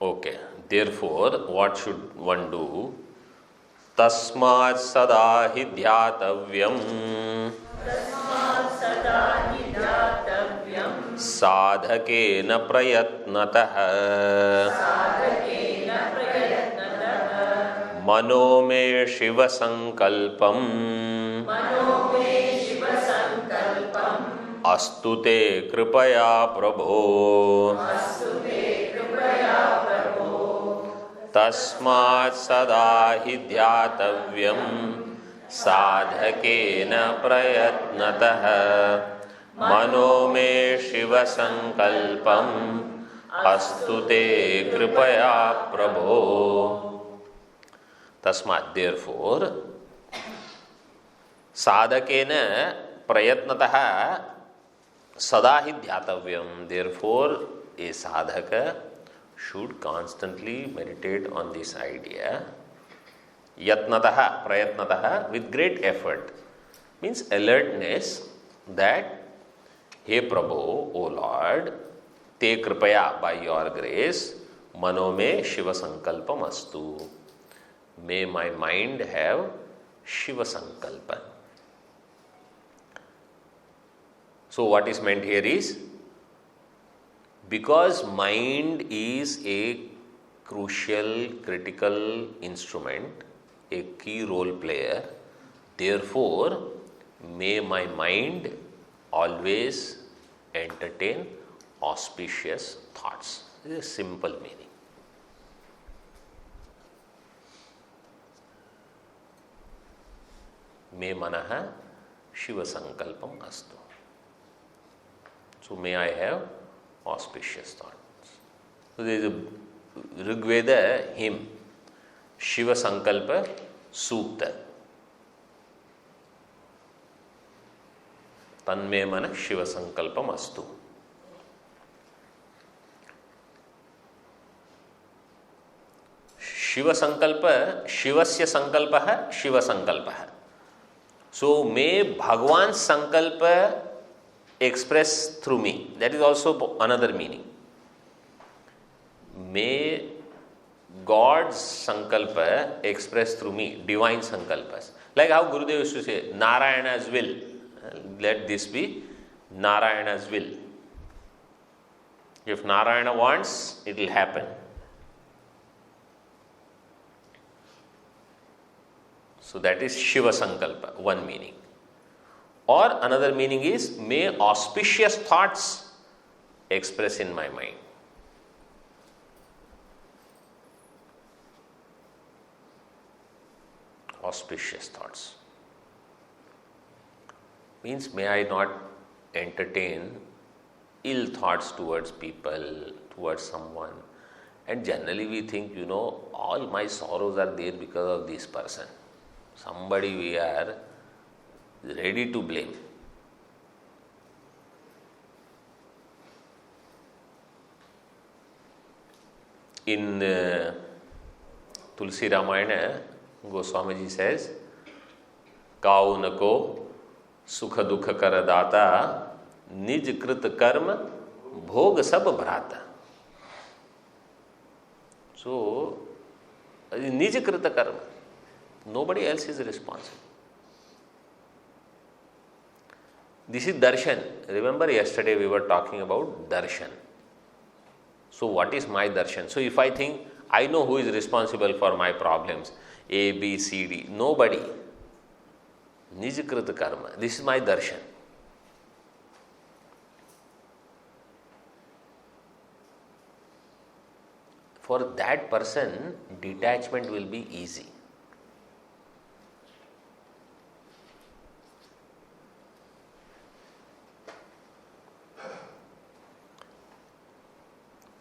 Okay, Therefore, what should one do? Tasmat sada hi dhyatavyam sadhakena prayatnatah mano me shiva sankalpam astu te kripaya prabho tasmat sada hi dhyatavyam sadhakena prayatnatah mano me shiva sankalpam astu te kripaya prabho. Tasmat, therefore, sadhakena prayatnatah sadahi dhyatavyam. Therefore, a sadhaka should constantly meditate on this idea. Yatnatah, prayatnatah, with great effort, means alertness that, He Prabhu, O Lord, te kripaya, by your grace, mano me shiva sankalpam astu. May my mind have Shiva Sankalpa. So, what is meant here is, because mind is a crucial, critical instrument, a key role player, therefore, may my mind always entertain auspicious thoughts. This is a simple meaning. May manaha Shiva Sankalpam astu. So may I have auspicious thoughts. So there is a Rigveda hymn, Shiva Sankalpa Sukta. Tanme mana Shiva Sankalpam astu. Shiva Sankalpa, Shivasya Sankalpaha, Shiva Sankalpaha. So, may Bhagwan's Sankalpa express through me. That is also another meaning. May God's Sankalpa express through me, divine Sankalpas. Like how Gurudev used to say, Narayana's will. Let this be Narayana's will. If Narayana wants, it will happen. So that is Shiva Sankalpa, one meaning. Or another meaning is, may auspicious thoughts express in my mind. Auspicious thoughts. Means may I not entertain ill thoughts towards people, towards someone. And generally we think, all my sorrows are there because of this person. Somebody we are ready to blame. In Tulsi Ramayana, Goswamiji says, Kaunako sukha dukha karadata nij krit karma bhog sab bhrata. So, nij krita karma. Nobody else is responsible. This is darshan. Remember yesterday we were talking about darshan. So what is my darshan? So if I think I know who is responsible for my problems, A, B, C, D, nobody. Nijakrita karma. This is my darshan. For that person, detachment will be easy.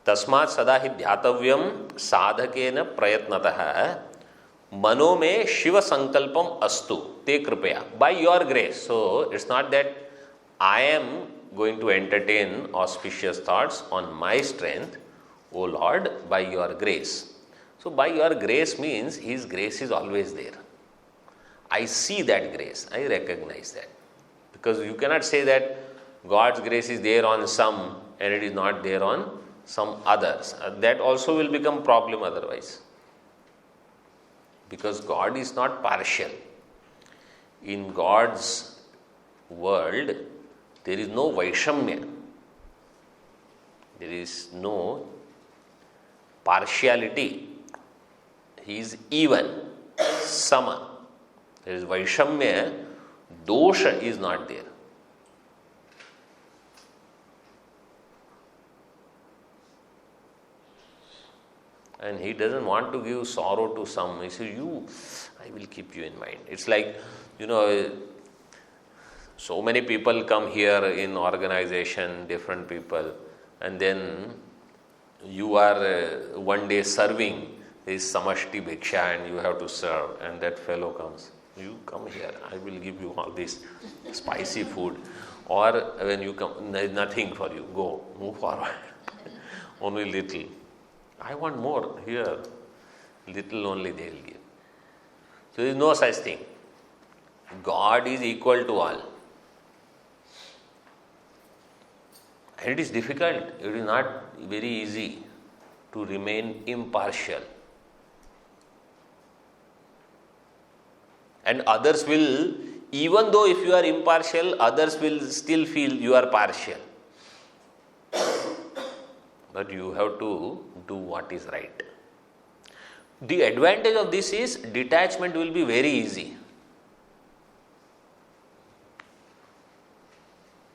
तस्मात् सदा हि ध्यातव्यम साधकेन प्रयत्नतः मनो में शिव संकल्पम अस्तु ते कृपया by your grace. So it's not that I am going to entertain auspicious thoughts on my strength, O Lord, by your grace. So by your grace means His grace is always there. I see that grace, I recognize that. Because you cannot say that God's grace is there on some and it is not there on some others. That also will become problem otherwise. Because God is not partial. In God's world, there is no Vaishamya. There is no partiality. He is even, Sama. There is Vaishamya, dosha is not there. And he doesn't want to give sorrow to some. He says, I will keep you in mind. It's like, so many people come here in organization, different people, and then you are one day serving this samashti bhiksha and you have to serve, and that fellow comes. You come here, I will give you all this spicy food. Or when you come, there is nothing for you. Go, move forward. Only little. I want more here. Little only they will give. So there is no such thing. God is equal to all. And it is difficult. It is not very easy to remain impartial. And others will, even though if you are impartial, others will still feel you are partial. But you have to do what is right. The advantage of this is detachment will be very easy.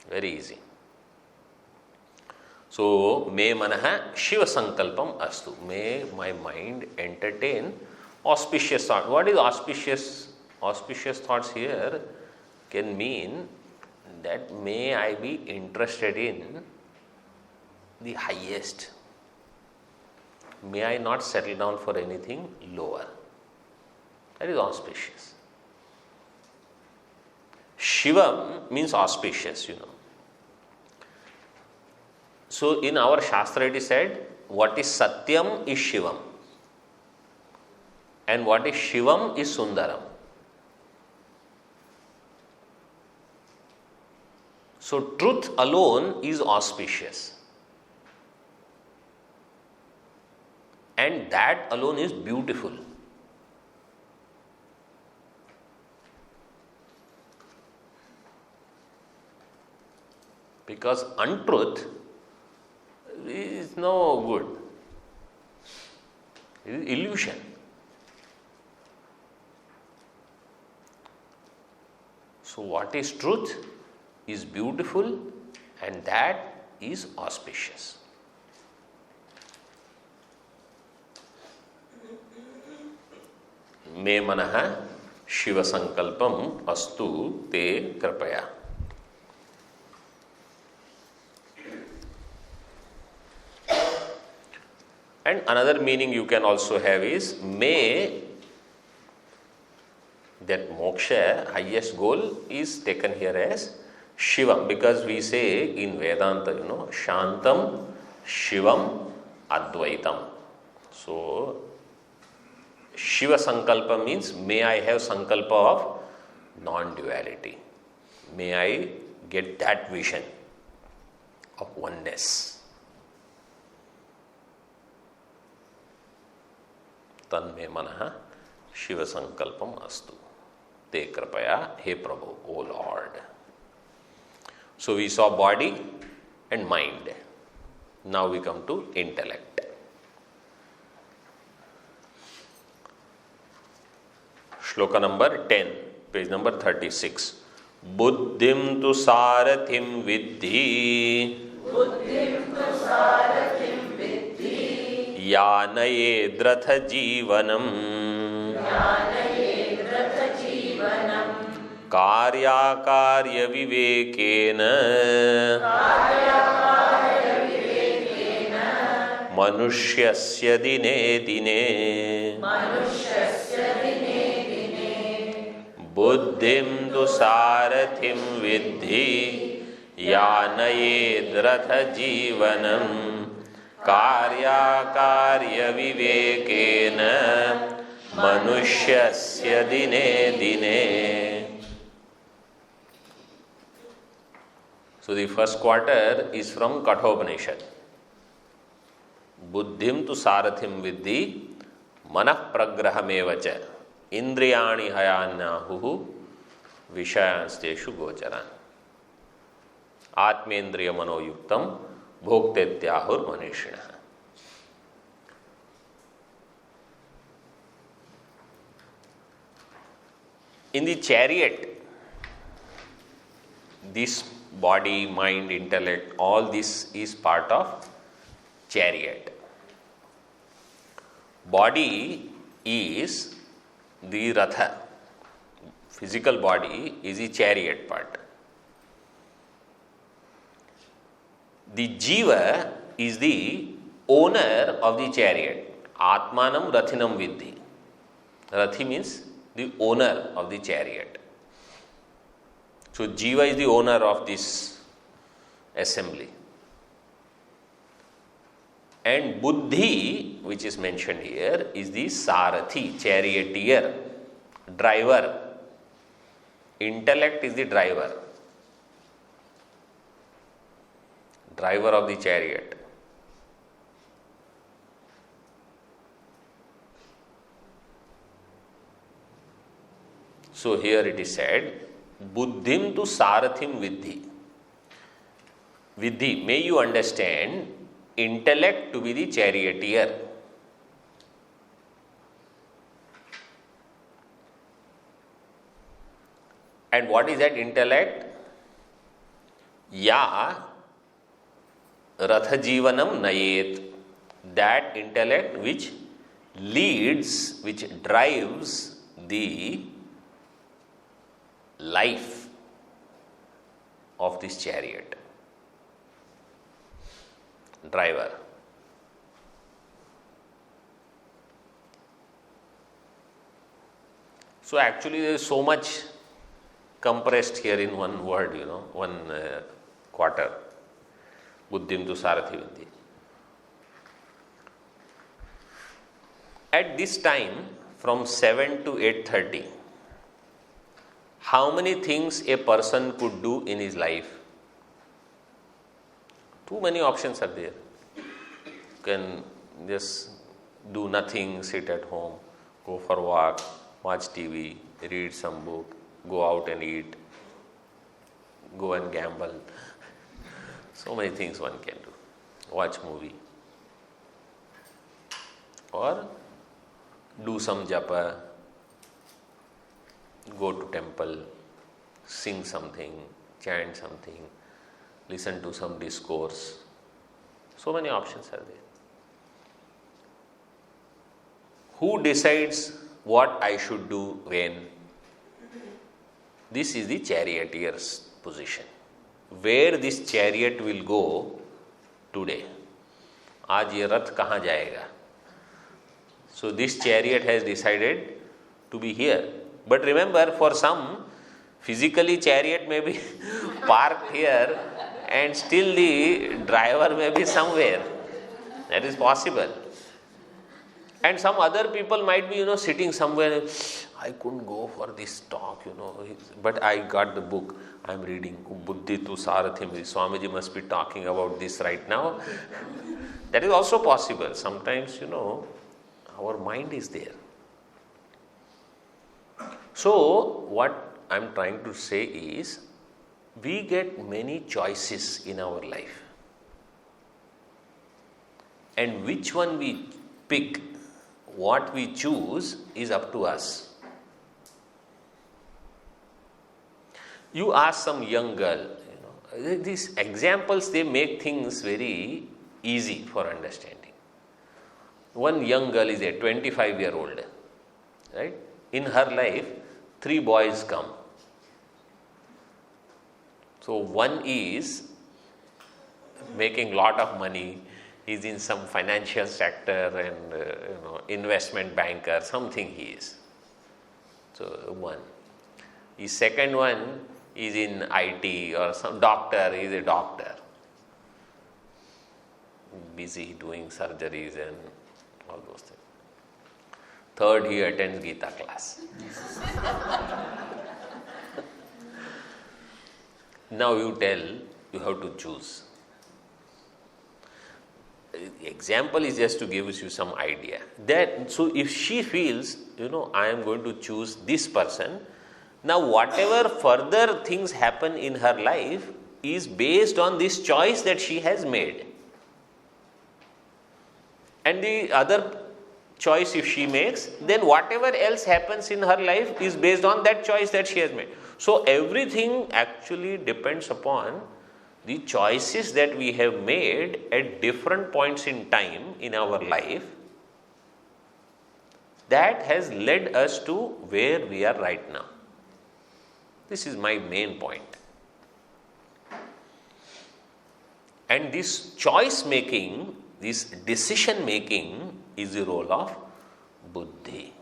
Very easy. So, may manaha Shiva sankalpam astu. May my mind entertain auspicious thoughts. What is auspicious? Auspicious thoughts here can mean that may I be interested in the highest. May I not settle down for anything lower. That is auspicious. Shivam means auspicious, So in our Shastra it is said, what is Satyam is Shivam. And what is Shivam is Sundaram. So truth alone is auspicious. And that alone is beautiful. Because untruth is no good. It is illusion. So what is truth is beautiful, and that is auspicious. मे मनः शिव संकल्पम अस्तु ते कृपया. And another meaning you can also have is may that moksha, highest goal, is taken here as Shivam, because we say in Vedanta, Shantam, Shivam, Advaitam. So Shiva Sankalpa means may I have Sankalpa of non-duality. May I get that vision of oneness. Tanme Manaha Shiva Sankalpam Astu. Te Kripaya, He Prabhu, O Lord. So we saw body and mind. Now we come to intellect. Shloka number 10, page number 36. Buddhim tu sarathim viddhi. Buddhim tu sarathim viddhi. Yanaye dratha jivanam. Yanaye dratha jivanam. Karya karya vivekena. Karya karya vivekena. Manushyasya dine dine. Manushyasya dine. Buddhim tu sarathim viddhi yanaye dratha jivanam karya karya vivekena manushyasya dine dine. So the first quarter is from Kathopanishad. buddhim tu sarathim viddhi manah pragrahamevacha indriyani hayanahu vishayansteshu gocharan atmendriya manoyuktam bhoktetyahur manishina. In the chariot, this body, mind, intellect, all this is part of chariot. Body is the ratha. Physical body is the chariot part. The jiva is the owner of the chariot. Atmanam rathinam viddhi. Rathi means the owner of the chariot. So jiva is the owner of this assembly. And buddhi, which is mentioned here, is the sarathi, charioteer, driver. Intellect is the driver. Driver of the chariot. So here it is said, buddhim tu sarathim viddhi. Viddhi, may you understand intellect to be the charioteer. And what is that intellect? Ya ratha jivanam nayet. That intellect which leads, which drives the life of this chariot. Driver. So actually there is so much compressed here in one word, one quarter. Buddhim tu sarathi viddhi. At this time, from 7 to 8:30, how many things a person could do in his life? Too many options are there. You can just do nothing, sit at home, go for a walk, watch TV, read some book, go out and eat, go and gamble. So many things one can do. Watch movie. Or do some japa, go to temple, sing something, chant something, listen to some discourse. So many options are there. Who decides what I should do when? This is the charioteer's position. Where this chariot will go today? आज ये रथ कहाँ जाएगा? So this chariot has decided to be here. But remember, for some, physically chariot may be parked here and still the driver may be somewhere. That is possible. And some other people might be, sitting somewhere. I couldn't go for this talk, but I got the book. I'm reading. Buddhi tu sarathim. Swamiji must be talking about this right now. That is also possible. Sometimes, our mind is there. So, what I'm trying to say is, we get many choices in our life. And which one we pick, what we choose is up to us. You ask some young girl, these examples, they make things very easy for understanding. One young girl is a 25-year-old, right? In her life, 3 boys come. So one is making lot of money, is in some financial sector and investment banker, something he is. So one. The second one is in IT or some doctor, he is a doctor. Busy doing surgeries and all those things. Third, he attends Gita class. Now you tell, you have to choose. example is just to give you some idea. That so if she feels, I am going to choose this person, now whatever further things happen in her life is based on this choice that she has made. And the other choice if she makes, then whatever else happens in her life is based on that choice that she has made. So everything actually depends upon the choices that we have made at different points in time in our life that has led us to where we are right now. This is my main point. And this choice making, this decision making is the role of buddhi.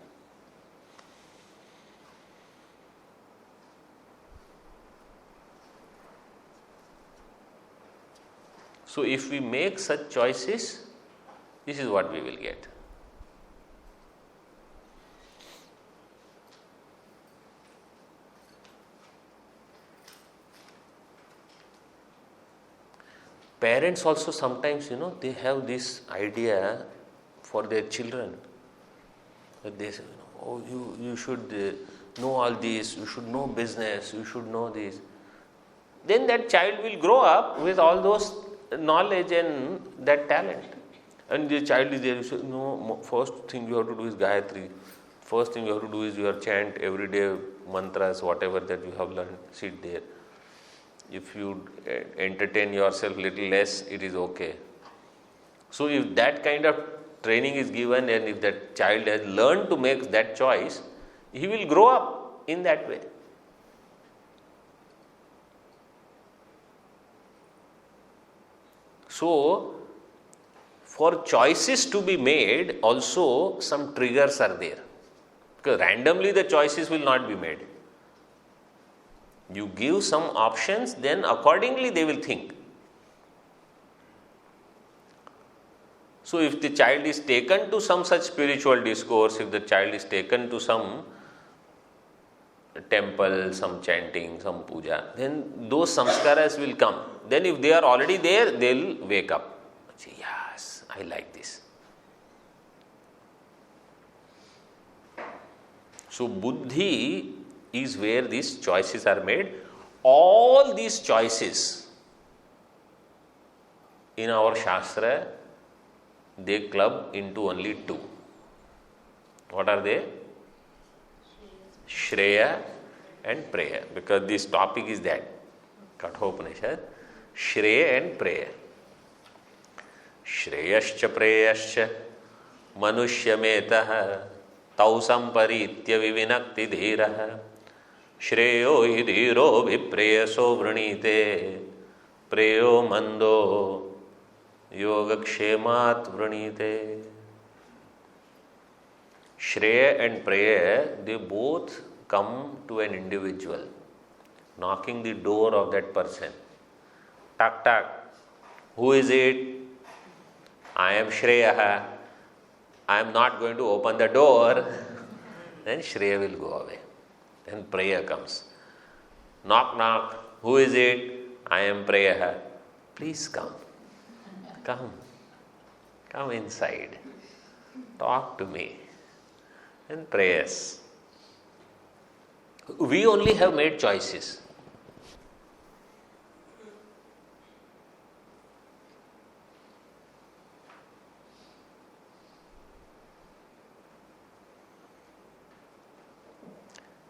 So if we make such choices, this is what we will get. Parents also sometimes, they have this idea for their children. That they say, you should know all this, you should know business, you should know this. Then that child will grow up with all those knowledge and that talent. And the child is there, you say, no, first thing you have to do is Gayatri. First thing you have to do is your chant every day, mantras, whatever that you have learned, sit there. If you entertain yourself little less, it is okay. So if that kind of training is given and if that child has learned to make that choice, he will grow up in that way. So, for choices to be made, also some triggers are there. Because randomly the choices will not be made. You give some options, then accordingly they will think. So if the child is taken to some such spiritual discourse, if the child is taken to some temple, some chanting, some puja, then those samskaras will come. Then if they are already there, they will wake up. Say, yes, I like this. So buddhi is where these choices are made. All these choices in our Shastra, they club into only two. What are they? Shreya and Preya. Because this topic is that. Kathopanishad. Shreya and Preya. Shreyascha Preyascha Manushyametah Tau Samparitya Vivinakti Dhiraha Shreyo hi dhiro vipreyaso vrinite Preyo mando yogakshemat vrinite. Shreya and Preya, they both come to an individual, knocking the door of that person. Tak tak. Who is it? I am Shreya. I am not going to open the door. Then Shreya will go away. Then Preya comes. Knock, knock. Who is it? I am Preya. Please come. Come. Come inside. Talk to me. And prayers. We only have made choices.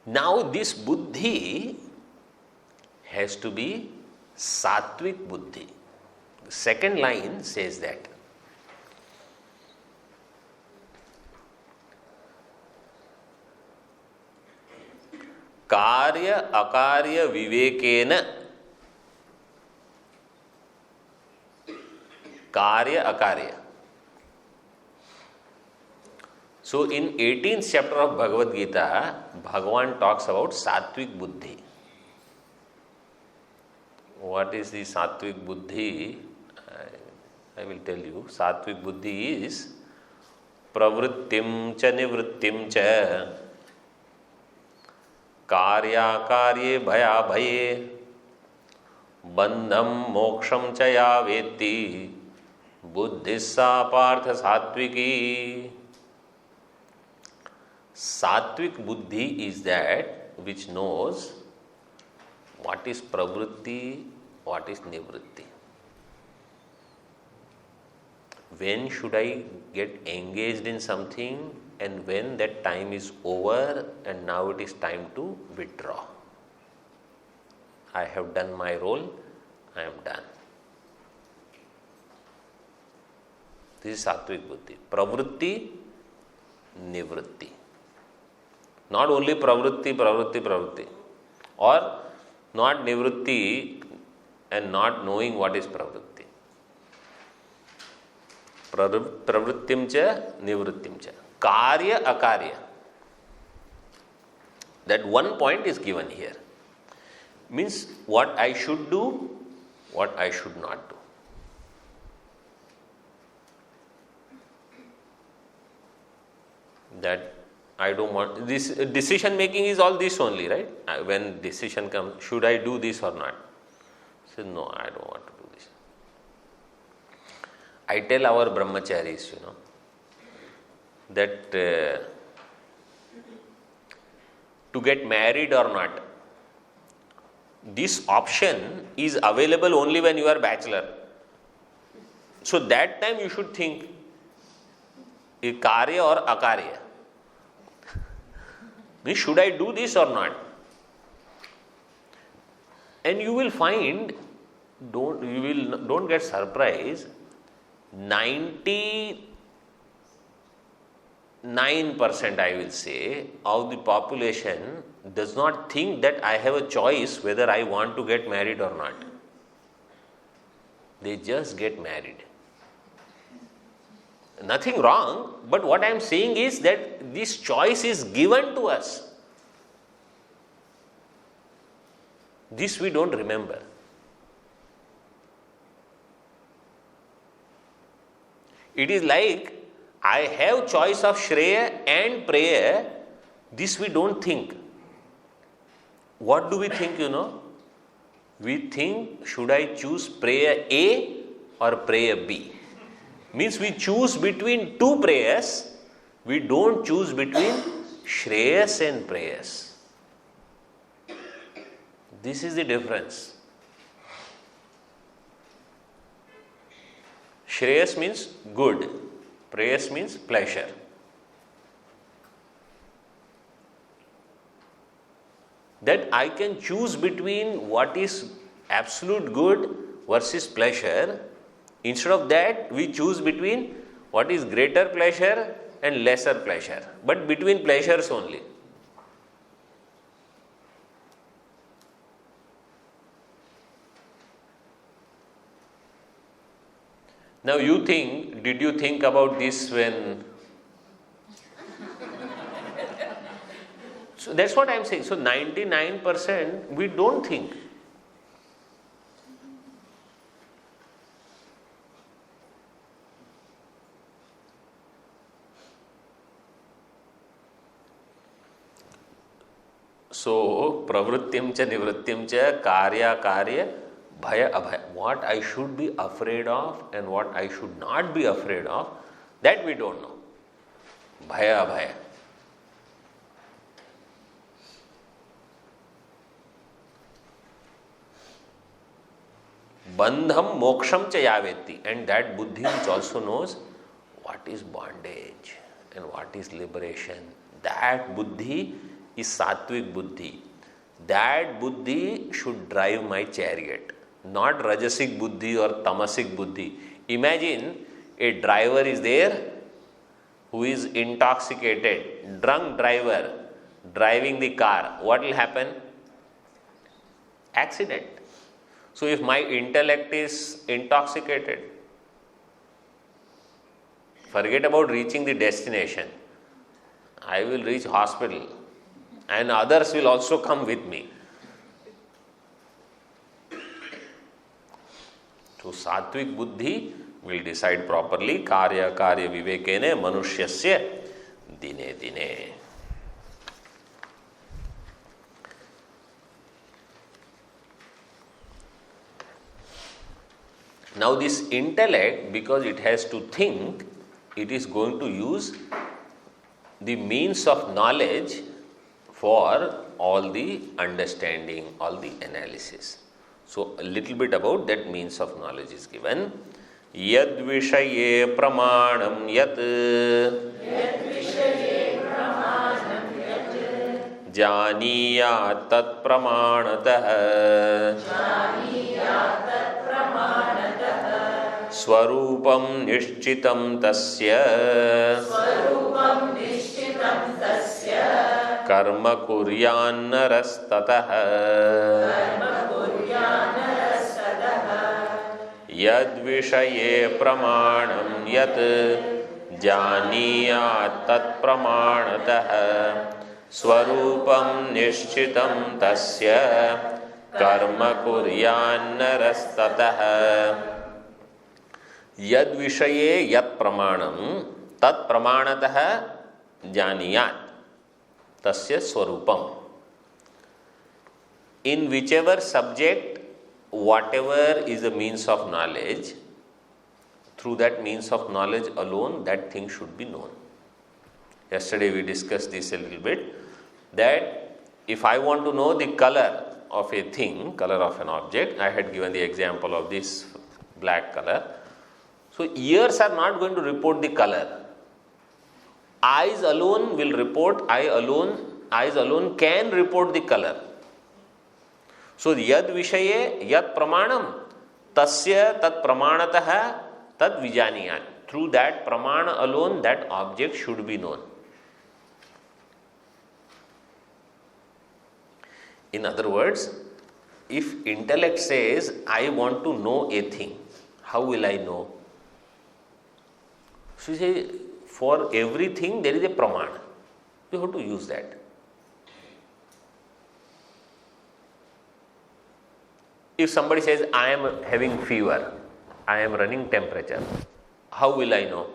Now this buddhi has to be sattvic buddhi. The second line says that. Karya akarya vivekena. Karya akarya. So in 18th chapter of Bhagavad Gita, Bhagavan talks about sattvic buddhi. What is the sattvic buddhi? I will tell you. Sattvic buddhi is pravrittim cha nivrittim cha karya karye bhaya bhaye bandham moksham cha ya veti Buddhissa partha sattviki. Sattvic buddhi is that which knows what is pravritti, what is nivritti. When should I get engaged in something and when that time is over and now it is time to withdraw. I have done my role, I am done. This is sattvic buddhi. Pravritti, nivritti. Not only pravritti, or not nivritti and not knowing what is pravritti. Pravrittim cha, nivrittim cha. Karya, akarya. That one point is given here. Means what I should do, what I should not do. That I don't want, this decision making is all this only, right? When decision comes, should I do this or not? Say, no, I don't want to do this. I tell our brahmacharis, that to get married or not, this option is available only when you are bachelor. So that time you should think, karya or akarya. Should I do this or not? And you will find, don't get surprised, 99% I will say of the population does not think that I have a choice whether I want to get married or not. They just get married. Nothing wrong, but what I am saying is that this choice is given to us. This we don't remember. It is like I have choice of Shreya and prayer. This we don't think. What do we think, We think, should I choose prayer A or prayer B? Means we choose between two prayers, we don't choose between Shreyas and prayers. This is the difference. Shreyas means good, prayers means pleasure. That I can choose between what is absolute good versus pleasure. Instead of that, we choose between what is greater pleasure and lesser pleasure, but between pleasures only. Now did you think about this when? So that's what I am saying. So 99% we don't think. So, pravrittim cha, nivrittim cha, karya, bhaya, abhaya. What I should be afraid of and what I should not be afraid of, that we don't know. Bhaya, abhaya. Bandham moksham cha yavetti. And that buddhi which also knows what is bondage and what is liberation. That buddhi is sattvic buddhi. That buddhi should drive my chariot, not rajasic buddhi or tamasic buddhi. Imagine a driver is there who is intoxicated, drunk driver driving the car. What will happen? Accident. So if my intellect is intoxicated, forget about reaching the destination. I will reach hospital. And others will also come with me. So sattvic buddhi will decide properly. Karya vivekene manushyasya dine dine. Now this intellect, because it has to think, it is going to use the means of knowledge for all the understanding, all the analysis. So a little bit about that means of knowledge is given. Yad vishaye pramanam yat janiyat tat pramanatah swarupam nishchitam tasya karma kuryan narastatah yad vishaye pramanam yat janiyat tat pramanatah swarupam nishchitam tasya karma kuryan narastatah. Yad vishaye yat pramanam tat pramanatah janiyat tasya swarupam. In whichever subject, whatever is a means of knowledge, through that means of knowledge alone, that thing should be known. Yesterday we discussed this a little bit, that if I want to know the color of a thing, color of an object, I had given the example of this black color. So ears are not going to report the color. Eyes alone will report, eyes alone can report the color. So yad vishaye yad pramanam tasya tat pramanatah tad vijaniyat. Through that pramana alone, that object should be known. In other words, if intellect says, I want to know a thing, how will I know? So you say, for everything there is a pramana. You have to use that. If somebody says, I am having fever, I am running temperature, how will I know?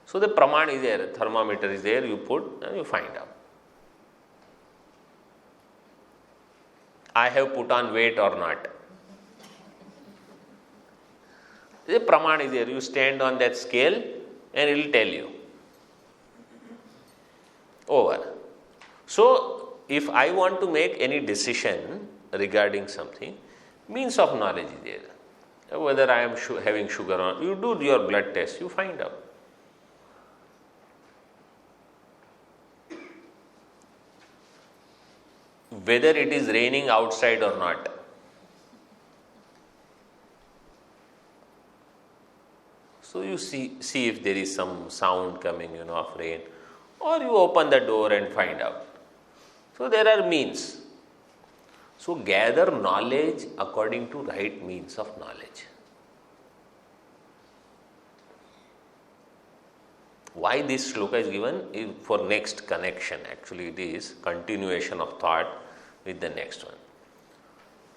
So the praman is there, thermometer is there, you put and you find out. I have put on weight or not. The praman is there, you stand on that scale and it will tell you. Over. So if I want to make any decision regarding something, means of knowledge is there. Whether I am having sugar or not, you do your blood test, you find out. Whether it is raining outside or not. So you see if there is some sound coming, of rain, or you open the door and find out. So there are means. So gather knowledge according to right means of knowledge. Why this shloka is given is for next connection. Actually it is continuation of thought with the next one.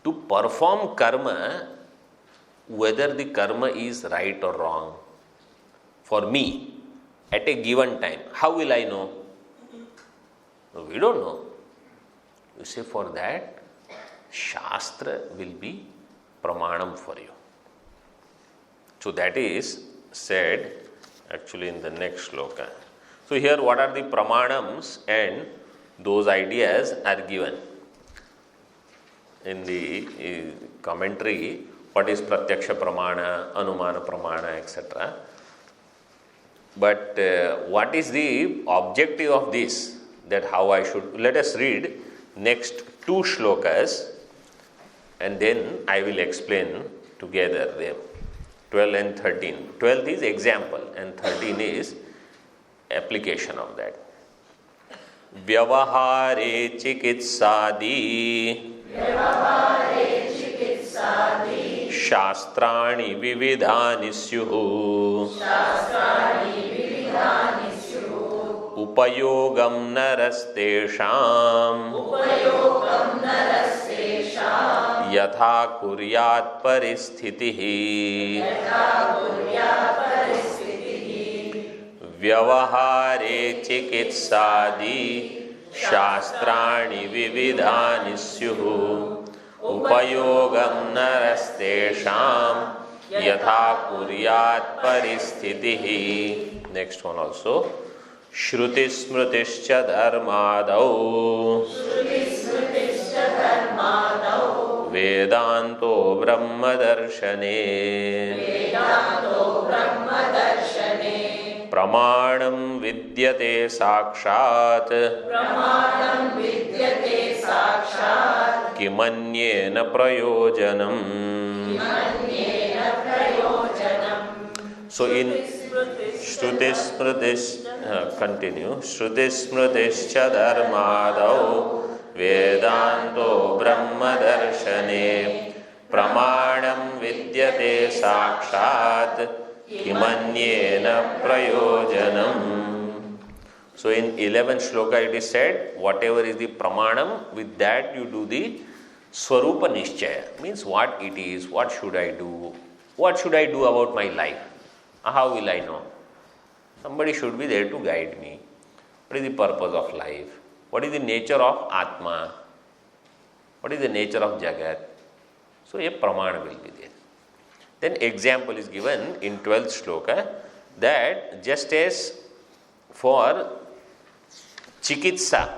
To perform karma, whether the karma is right or wrong, for me, at a given time, how will I know? We don't know. You say for that, Shastra will be pramanam for you. So that is said actually in the next shloka. So here what are the pramanams, and those ideas are given. In the commentary, what is pratyaksha pramana, anumana pramana, etc. But what is the objective of this? That how I should, let us read next two shlokas and then I will explain together them. 12 and 13. 12 is example and 13 is application of that. Vyavahare chikitsadi Shastrani vividhani syuhu Upayogam narastesham Yatha kuryat paristitihi Vyavahare chikitsadi Shastrani vividhani syuhu Upayogam narastesham यथा कुर्यात् परिस्थितिः. Next one also. श्रुति स्मृतिश्च धर्मादौ वेदांतो ब्रह्मदर्शने प्रमाणं विद्यते साक्षात् किमन्येन प्रयोजनम्. So in Shruti Smritish, continue. Shruti Smritischa Dharmadau Vedanto Brahma Darshane Pramanam Vidyate Sakshat Kimanyena Prayojanam. So in 11th shloka it is said, whatever is the pramanam, with that you do the Swarupa Nishchaya. Means what it is, what should I do, what should I do about my life. How will I know? Somebody should be there to guide me. What is the purpose of life? What is the nature of Atma? What is the nature of Jagat? So a pramana will be there. Then example is given in 12th shloka that just as for chikitsa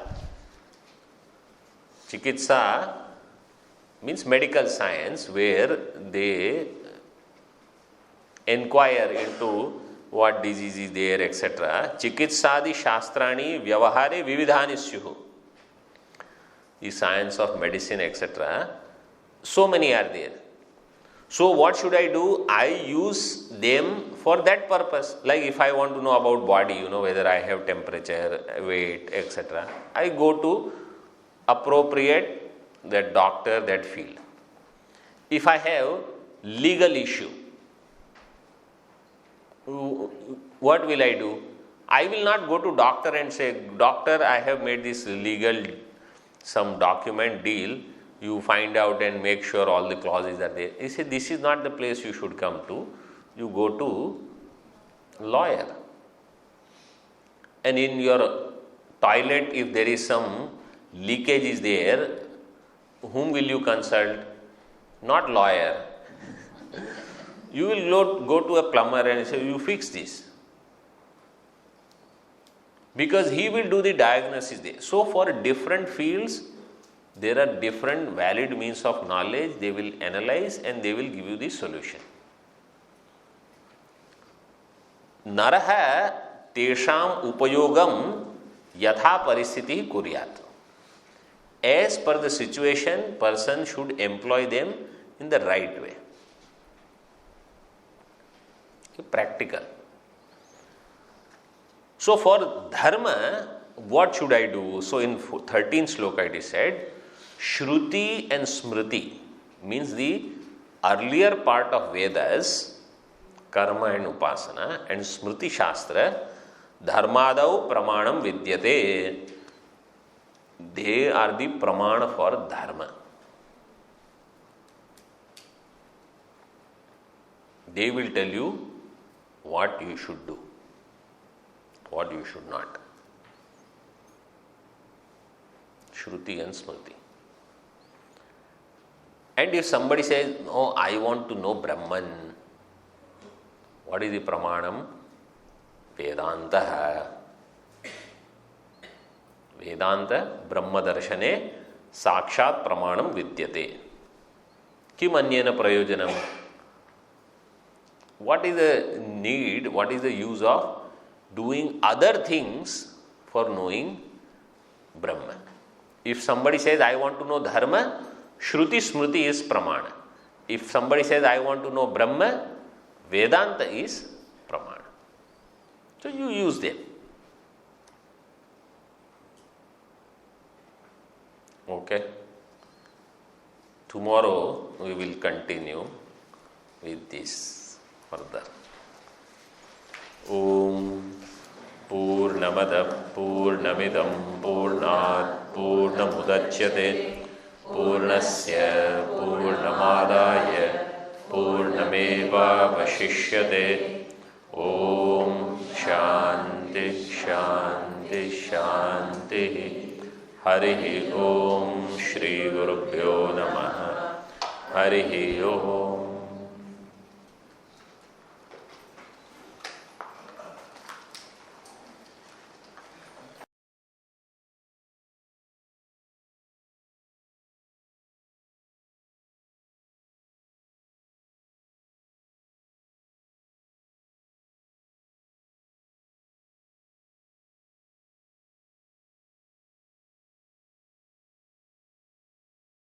means medical science, where they inquire into what disease is there, etc. Chikitsadi shastrani vyavahare vividhani syuhu. The science of medicine, etc. So many are there. So what should I do? I use them for that purpose. Like if I want to know about body, whether I have temperature, weight, etc. I go to appropriate that doctor, that field. If I have legal issue, what will I do? I will not go to doctor and say, doctor, I have made this legal, some document deal, you find out and make sure all the clauses are there. He said, this is not the place you should come to. You go to lawyer. And in your toilet, if there is some leakage is there, whom will you consult? Not lawyer. You will go to a plumber and say, you fix this. Because he will do the diagnosis there. So for different fields, there are different valid means of knowledge. They will analyze and they will give you the solution. Naraha tesham upayogam yatha paristhiti kuryat. As per the situation, person should employ them in the right way. Practical. So for dharma, what should I do? So in 13th shloka it is said, Shruti and Smriti means the earlier part of Vedas, karma and upasana, and Smriti Shastra, dharmadau pramanam vidyate. They are the pramana for dharma. They will tell you what you should do, what you should not. Shruti and Smriti. And if somebody says, no, I want to know Brahman, what is the pramanam? Vedanta. Vedanta Brahma Darshane Sakshat Pramanam Vidyate. Kim Anyena Prayojanam. What is the need, what is the use of doing other things for knowing Brahman? If somebody says, I want to know Dharma, Shruti Smriti is Pramana. If somebody says, I want to know Brahma, Vedanta is Pramana. So you use them. Okay. Tomorrow we will continue with this. Further. Om Purnamada Purnamidam Purnat Purnamudachyate Purnasya Purnamadaya Purnameva Vashishyate. Om Shanti Shanti Shanti. Harihi Om Shri Gurubhyo Namaha. Harihi Om.